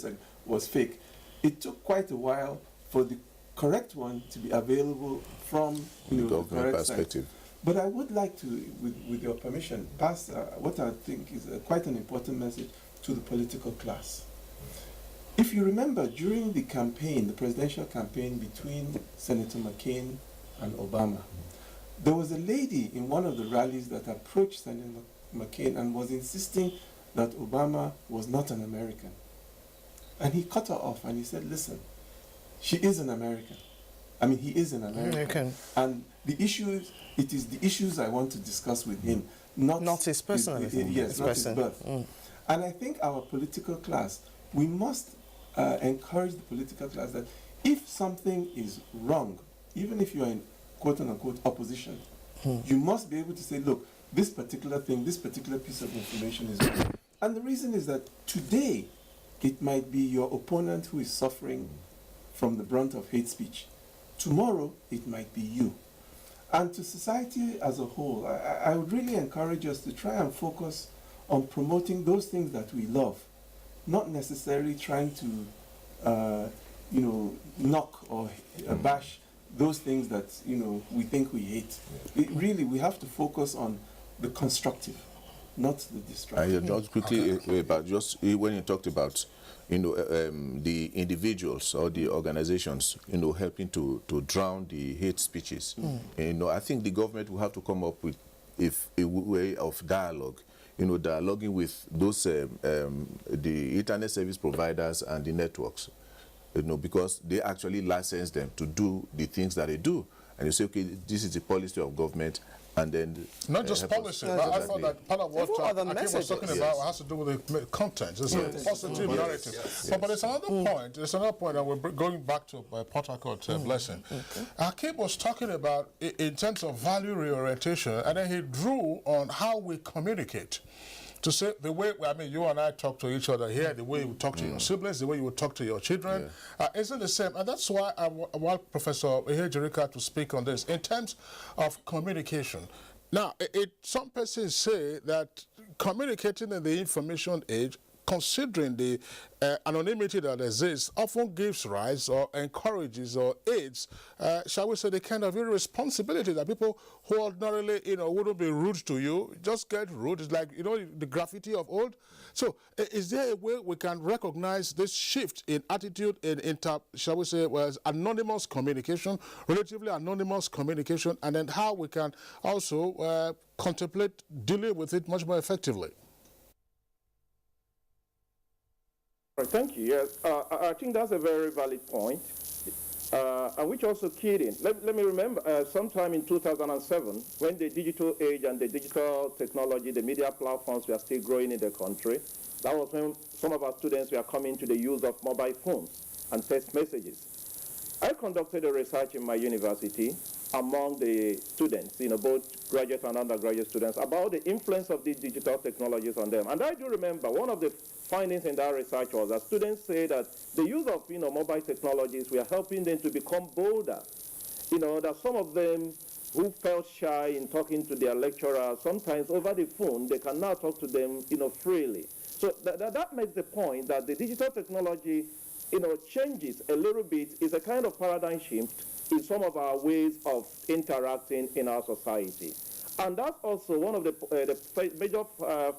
was fake. It took quite a while for the correct one to be available from the government perspective. But I would like to, with your permission, pass what I think is quite an important message to the political class. If you remember, during the campaign, the presidential campaign between Senator McCain and Obama, there was a lady in one of the rallies that approached Senator McCain and was insisting that Obama was not an American. And he cut her off and he said, listen, she is an American. I mean, he is an American. And the issues, it is the issues I want to discuss with him, not his personality. Yes, not his birth. And I think our political class, we must encourage the political class that if something is wrong, even if you are in quote-unquote opposition, you must be able to say, look, this particular thing, this particular piece of information is wrong. And the reason is that today, it might be your opponent who is suffering from the brunt of hate speech. Tomorrow, it might be you. And to society as a whole, I would really encourage us to try and focus on promoting those things that we love, not necessarily trying to, knock or bash those things that, we think we hate. Really, we have to focus on the constructive, not the destructive. Just quickly about when you talked about the individuals or the organizations helping to drown the hate speeches. I think the government will have to come up with a way of dialogue, dialoguing with those the internet service providers and the networks, because they actually license them to do the things that they do. And you say, okay, this is the policy of government, and then not just policy, but I thought that part of what Akim was talking about has to do with the content. It's a positive narrative. But there's another point. There's another point, and we're going back to Port Harcourt Blessing. Akim was talking about in terms of value reorientation, and then he drew on how we communicate. To say the way, you and I talk to each other here, the way you talk to your siblings, the way you would talk to your children, isn't the same. And that's why I want Professor Jerika to speak on this in terms of communication. Now, some persons say that communicating in the information age, considering the anonymity that exists, often gives rise or encourages or aids, shall we say, the kind of irresponsibility that people who ordinarily, wouldn't be rude to you, just get rude. It's like, the graffiti of old. So is there a way we can recognize this shift in attitude in shall we say, anonymous communication, relatively anonymous communication, and then how we can also contemplate dealing with it much more effectively? Thank you. Yes, I think that's a very valid point, and which also keyed in. Let me remember sometime in 2007, when the digital age and the digital technology, the media platforms were still growing in the country. That was when some of our students were coming to the use of mobile phones and text messages. I conducted a research in my university among the students, both graduate and undergraduate students, about the influence of these digital technologies on them. And I do remember one of the findings in that research was that students say that the use of mobile technologies were helping them to become bolder. That some of them who felt shy in talking to their lecturer, sometimes over the phone, they can now talk to them freely. So that makes the point that the digital technology changes a little bit, is a kind of paradigm shift in some of our ways of interacting in our society. And that's also one of the major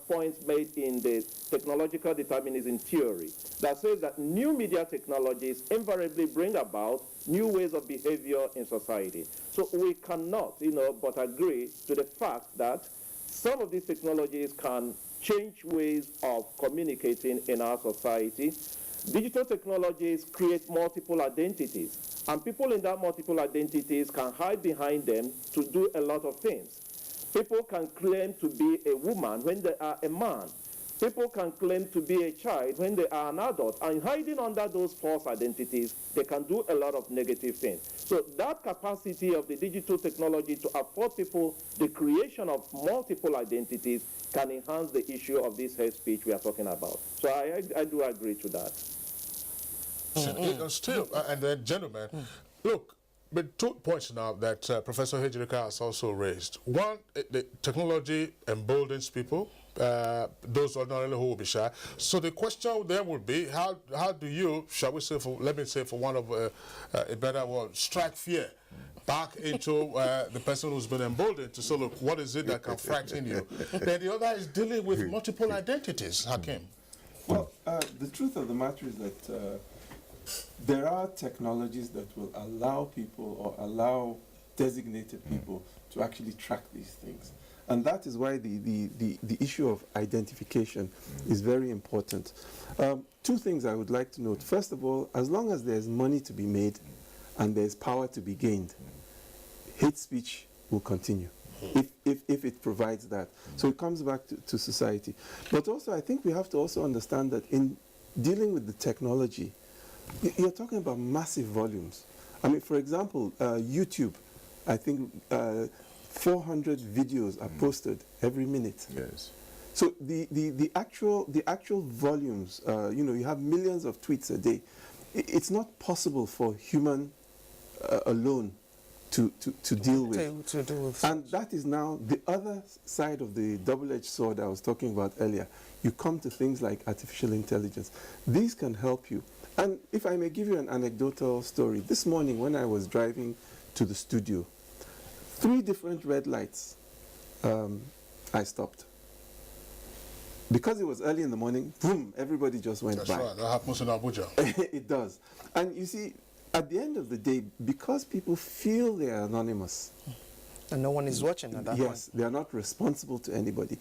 points made in the technological determinism theory that says that new media technologies invariably bring about new ways of behavior in society. So we cannot, but agree to the fact that some of these technologies can change ways of communicating in our society. Digital technologies create multiple identities, and people in that multiple identities can hide behind them to do a lot of things. People can claim to be a woman when they are a man. People can claim to be a child when they are an adult. And hiding under those false identities, they can do a lot of negative things. So that capacity of the digital technology to afford people the creation of multiple identities can enhance the issue of this hate speech we are talking about. So I do agree to that. Still, and then, gentlemen, look, but 2 points now that Professor Hejirika has also raised. One, the technology emboldens people, those ordinarily who will be shy. So the question there would be, how do you, shall we say, let me say for one of a better word, strike fear back into the person who's been emboldened to say, look, what is it that can frighten you? Then the other is dealing with multiple identities, Hakim. Well, the truth of the matter is that there are technologies that will allow people or allow designated people to actually track these things. And that is why the issue of identification is very important. 2 things I would like to note. First of all, as long as there's money to be made and there's power to be gained, hate speech will continue if it provides that. So it comes back to society. But also, I think we have to also understand that in dealing with the technology, you're talking about massive volumes. I mean, for example, YouTube, I think 400 videos are posted every minute. Yes. So the actual volumes, you have millions of tweets a day. It's not possible for human alone to deal with. And that is now the other side of the double-edged sword I was talking about earlier. You come to things like artificial intelligence. These can help you. And if I may give you an anecdotal story, this morning when I was driving to the studio, 3 different red lights, I stopped. Because it was early in the morning, boom, everybody just went by. That's right, that happens in Abuja. It does. And you see, at the end of the day, because people feel they are anonymous. And no one is watching at that point. Yes, they are not responsible to anybody.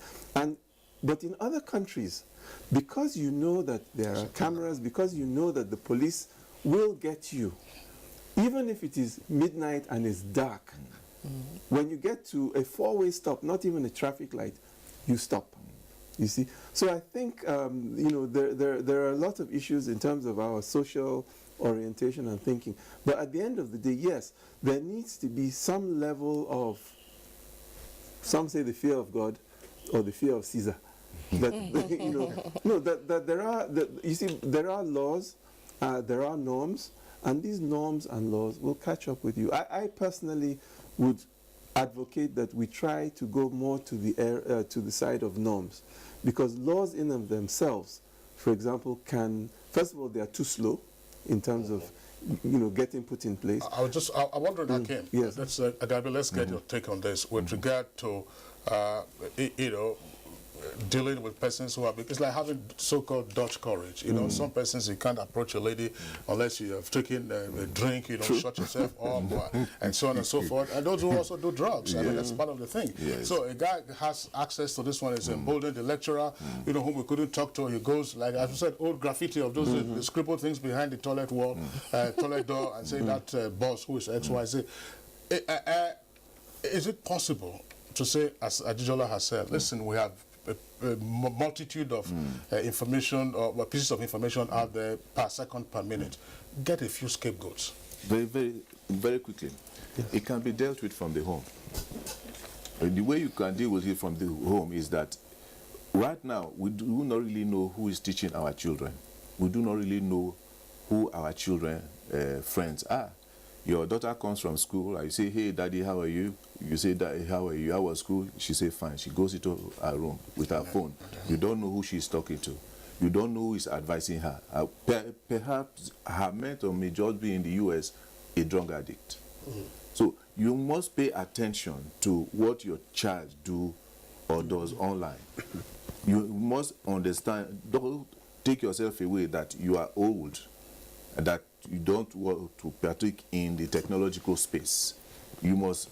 But in other countries, because you know that there are cameras, because you know that the police will get you, even if it is midnight and it's dark, when you get to a 4-way stop, not even a traffic light, you stop. You see? So I think, there are a lot of issues in terms of our social orientation and thinking. But at the end of the day, yes, there needs to be some level of, some say the fear of God or the fear of Caesar. That, there are laws, there are norms, and these norms and laws will catch up with you. I personally would advocate that we try to go more to the side of norms, because laws in of themselves, for example, first of all, they are too slow in terms of getting put in place. I wondered, Hakim, yes. Let's get your take on this with regard to dealing with persons who are, it's like having so-called Dutch courage. Some persons, you can't approach a lady unless you have taken a drink, shut yourself up, and so on and so forth. And those who also do drugs, I mean, that's part of the thing. Yes. So a guy has access to this one, is emboldened. The lecturer, whom we couldn't talk to, he goes, like as I said, old graffiti of those the scribbled things behind the toilet wall, toilet door, and say that boss who is XYZ. Is it possible to say, as Ajijola has said, listen, we have a multitude of information or pieces of information out there per second, per minute. Get a few scapegoats. Very, very, very quickly. Yes. It can be dealt with from the home. The way you can deal with it from the home is that right now we do not really know who is teaching our children. We do not really know who our children friends are. Your daughter comes from school, I say, hey, daddy, how are you? You say, daddy, how are you? How was school? She say, fine. She goes into her room with her phone. You don't know who she's talking to. You don't know who is advising her. Perhaps her mentor may just be in the US, a drug addict. So you must pay attention to what your child do or does online. You must understand, don't take yourself away that you are old, that you don't want to partake in the technological space. You must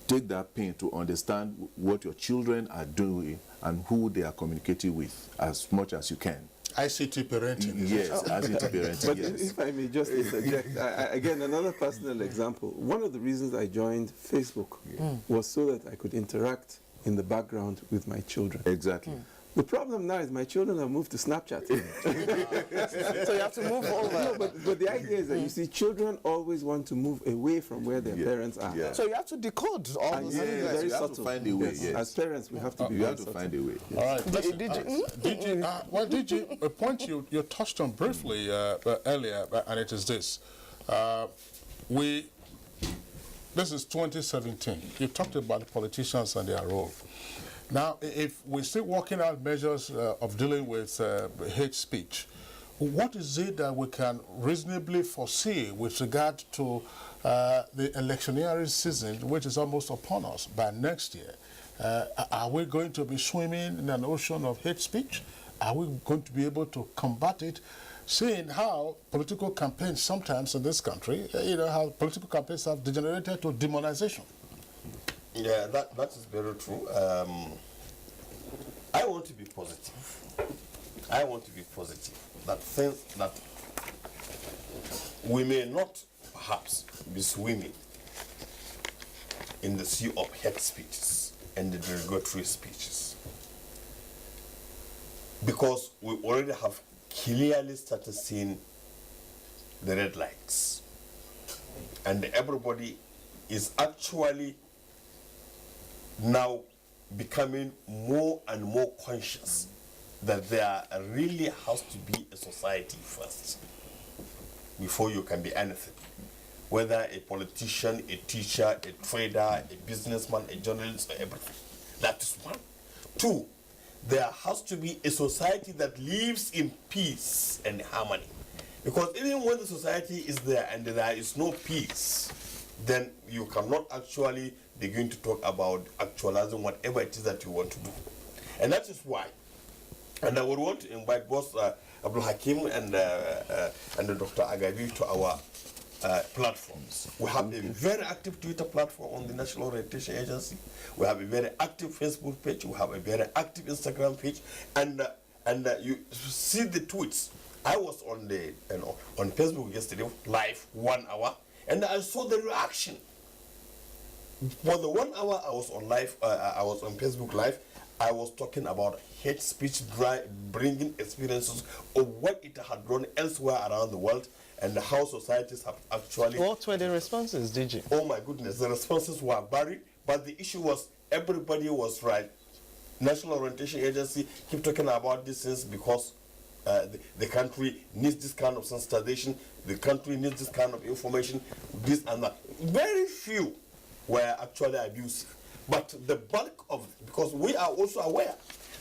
take that pain to understand what your children are doing and who they are communicating with as much as you can. ICT parenting. Yes, ICT parenting. But yes. if I may just interject, again, another personal example. One of the reasons I joined Facebook was so that I could interact in the background with my children. Exactly. The problem now is my children have moved to Snapchat. So you have to move over. No, but the idea is that you see, children always want to move away from where their parents are. Yeah. So you have to decode all And those yes, things. very you have subtle. to find a way. Yes. Yes. As parents, we have to be You very have to subtle. find a way. All right. Did you? A point you touched on briefly earlier, and it is this. This is 2017. You talked about politicians and their role. Now, if we're still working out measures of dealing with hate speech, what is it that we can reasonably foresee with regard to the electioneering season, which is almost upon us by next year? Are we going to be swimming in an ocean of hate speech? Are we going to be able to combat it? Seeing how political campaigns sometimes in this country, how political campaigns have degenerated to demonization. Yeah, that is very true. I want to be positive. I want to be positive. That we may not perhaps be swimming in the sea of hate speeches and the derogatory speeches, because we already have clearly started seeing the red lights, and everybody is actually now becoming more and more conscious that there really has to be a society first before you can be anything. Whether a politician, a teacher, a trader, a businessman, a journalist, or everything. That is one. Two, there has to be a society that lives in peace and harmony. Because even when the society is there and there is no peace, then you cannot actually begin to talk about actualizing whatever it is that you want to do. And that is why, and I would want to invite both Abdul Hakim and Dr. Agabi to our platforms. We have a very active Twitter platform on the National Orientation Agency. We have a very active Facebook page. We have a very active Instagram page. And you see the tweets. I was on Facebook yesterday, live 1 hour, and I saw the reaction. For the 1 hour I was on live, I was on Facebook Live, I was talking about hate speech, bringing experiences of what it had done elsewhere around the world and how societies have actually... What were the responses, did you? Oh my goodness, the responses were varied, but the issue was everybody was right. National Orientation Agency keep talking about these things because the country needs this kind of sensitization, the country needs this kind of information, this and that. Very few were actually abusive. But the bulk of it, because we are also aware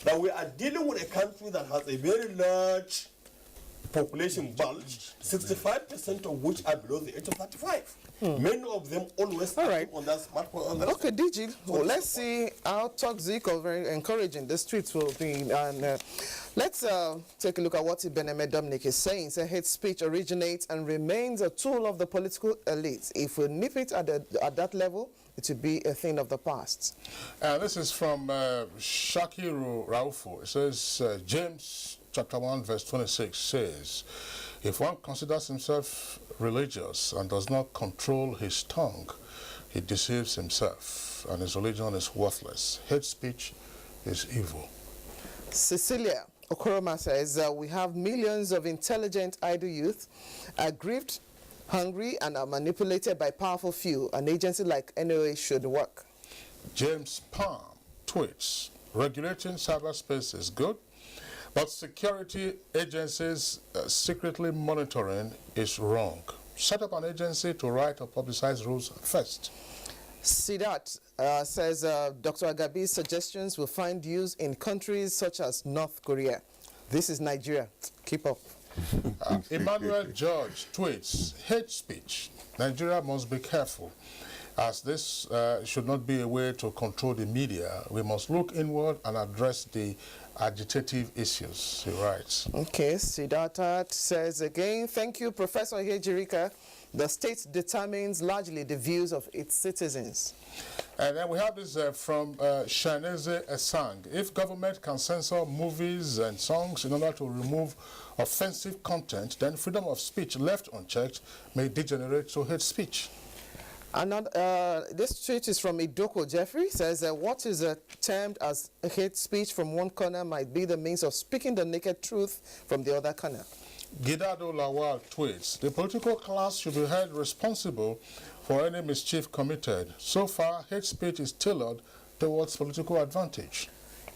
that we are dealing with a country that has a very large population bulge, 65% of which are below the age of 35. Many of them always on that smartphone. Okay, DG, well, let's see how toxic or very encouraging the streets will be. And let's take a look at what Ibeneme Dominic is saying. So hate speech originates and remains a tool of the political elites. If we nip it at that level, it will be a thing of the past. This is from Shakiru Raufo. It says, James chapter 1 verse 26 says, if one considers himself religious and does not control his tongue, he deceives himself and his religion is worthless. Hate speech is evil. Cecilia Okoroma says, we have millions of intelligent, idle youth, aggrieved, hungry, and are manipulated by powerful few. An agency like NOA should work. James Palm tweets, regulating cyberspace is good, but security agencies secretly monitoring is wrong. Set up an agency to write or publicize rules first. Siddharth says Dr. Agabi's suggestions will find use in countries such as North Korea. This is Nigeria. Keep up. Emmanuel George tweets, hate speech. Nigeria must be careful. As this should not be a way to control the media, we must look inward and address the agitative issues, he writes. Okay, Siddhartha says again, thank you, Professor Hejirika. The state determines largely the views of its citizens. And then we have this from Shaneze Esang. If government can censor movies and songs in order to remove offensive content, then freedom of speech left unchecked may degenerate to hate speech. Another, this tweet is from Idoko Jeffrey, says what is termed as hate speech from one corner might be the means of speaking the naked truth from the other corner. Gidado Lawal tweets, the political class should be held responsible for any mischief committed. So far, hate speech is tailored towards political advantage.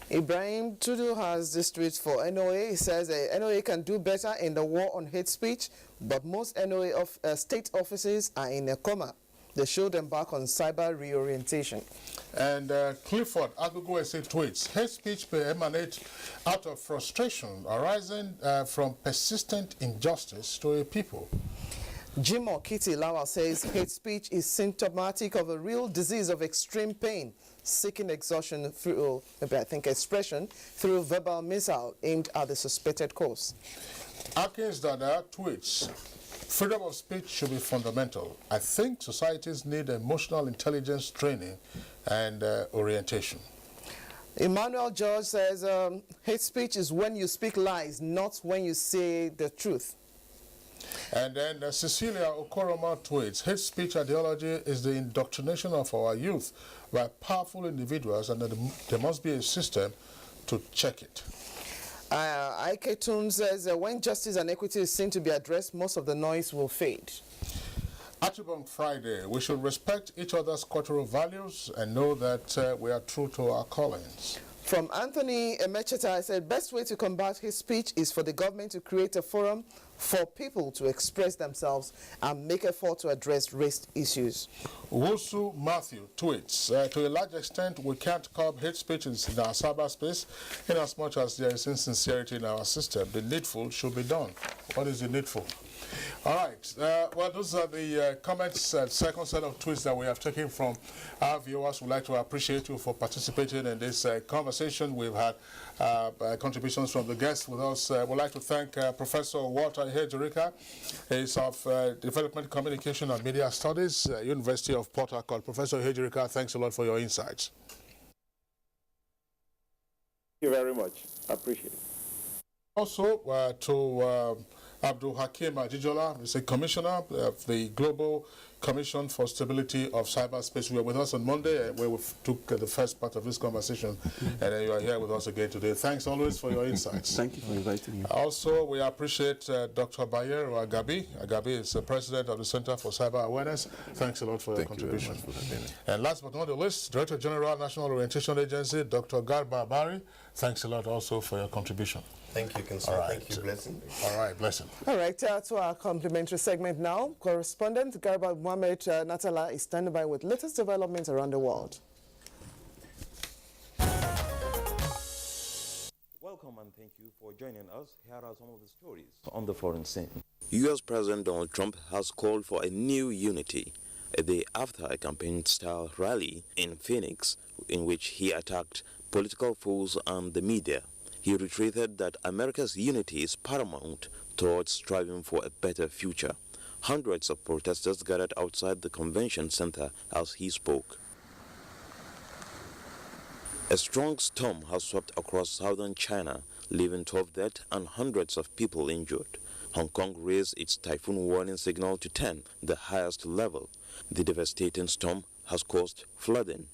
Ibrahim Tudu has this tweet for NOA. He says NOA can do better in the war on hate speech, but most NOA state offices are in a coma. They should embark on cyber reorientation. And Clifford Agogoese tweets, hate speech may emanate out of frustration arising from persistent injustice to a people. Jimo Kitty Lawa says hate speech is symptomatic of a real disease of extreme pain, seeking exhaustion through, expression through verbal missile aimed at the suspected cause. Akins Dada tweets, freedom of speech should be fundamental. I think societies need emotional intelligence training and orientation. Emmanuel George says hate speech is when you speak lies, not when you say the truth. And then Cecilia Okoroma tweets, hate speech ideology is the indoctrination of our youth by powerful individuals, and there must be a system to check it. Ike Toon says when justice and equity is seen to be addressed, most of the noise will fade. Archibald Friday, we should respect each other's cultural values and know that we are true to our callings. From Anthony Emecheta, I said, best way to combat hate speech is for the government to create a forum for people to express themselves and make effort to address race issues. Wosu Matthew tweets, to a large extent, we can't curb hate speech in our cyberspace in as much as there is insincerity in our system. The needful should be done. What is the needful? All right. Well, those are the comments, second set of tweets that we have taken from our viewers. We'd like to appreciate you for participating in this conversation. We've had contributions from the guests with us. We'd like to thank Professor Walter Hejirika. He's of Development Communication and Media Studies, University of Port Harcourt. Professor Hejirika, thanks a lot for your insights. Thank you very much. I appreciate it. Also, to Abdul Hakim Ajijola, is a commissioner of the Global Commission for Stability of Cyberspace. You were with us on Monday, where we took the first part of this conversation, and then you are here with us again today. Thanks always for your insights. Thank you for inviting me. Also, we appreciate Dr. Bayero Agabi. Agabi is the president of the Center for Cyber Awareness. Thanks a lot for your contribution. And last but not the least, Director General, National Orientation Agency, Dr. Garba Bari. Thanks a lot also for your contribution. Thank you, Councillor. Right. Thank you, Blessing. All right, Blessing. All right, to our complimentary segment now. Correspondent Garba Mohamed Natala is standing by with latest developments around the world. Welcome and thank you for joining us. Here are some of the stories on the foreign scene. U.S. President Donald Trump has called for a new unity a day after a campaign-style rally in Phoenix in which he attacked political foes and the media. He reiterated that America's unity is paramount towards striving for a better future. Hundreds of protesters gathered outside the convention center as he spoke. A strong storm has swept across southern China, leaving 12 dead and hundreds of people injured. Hong Kong raised its typhoon warning signal to 10, the highest level. The devastating storm has caused flooding,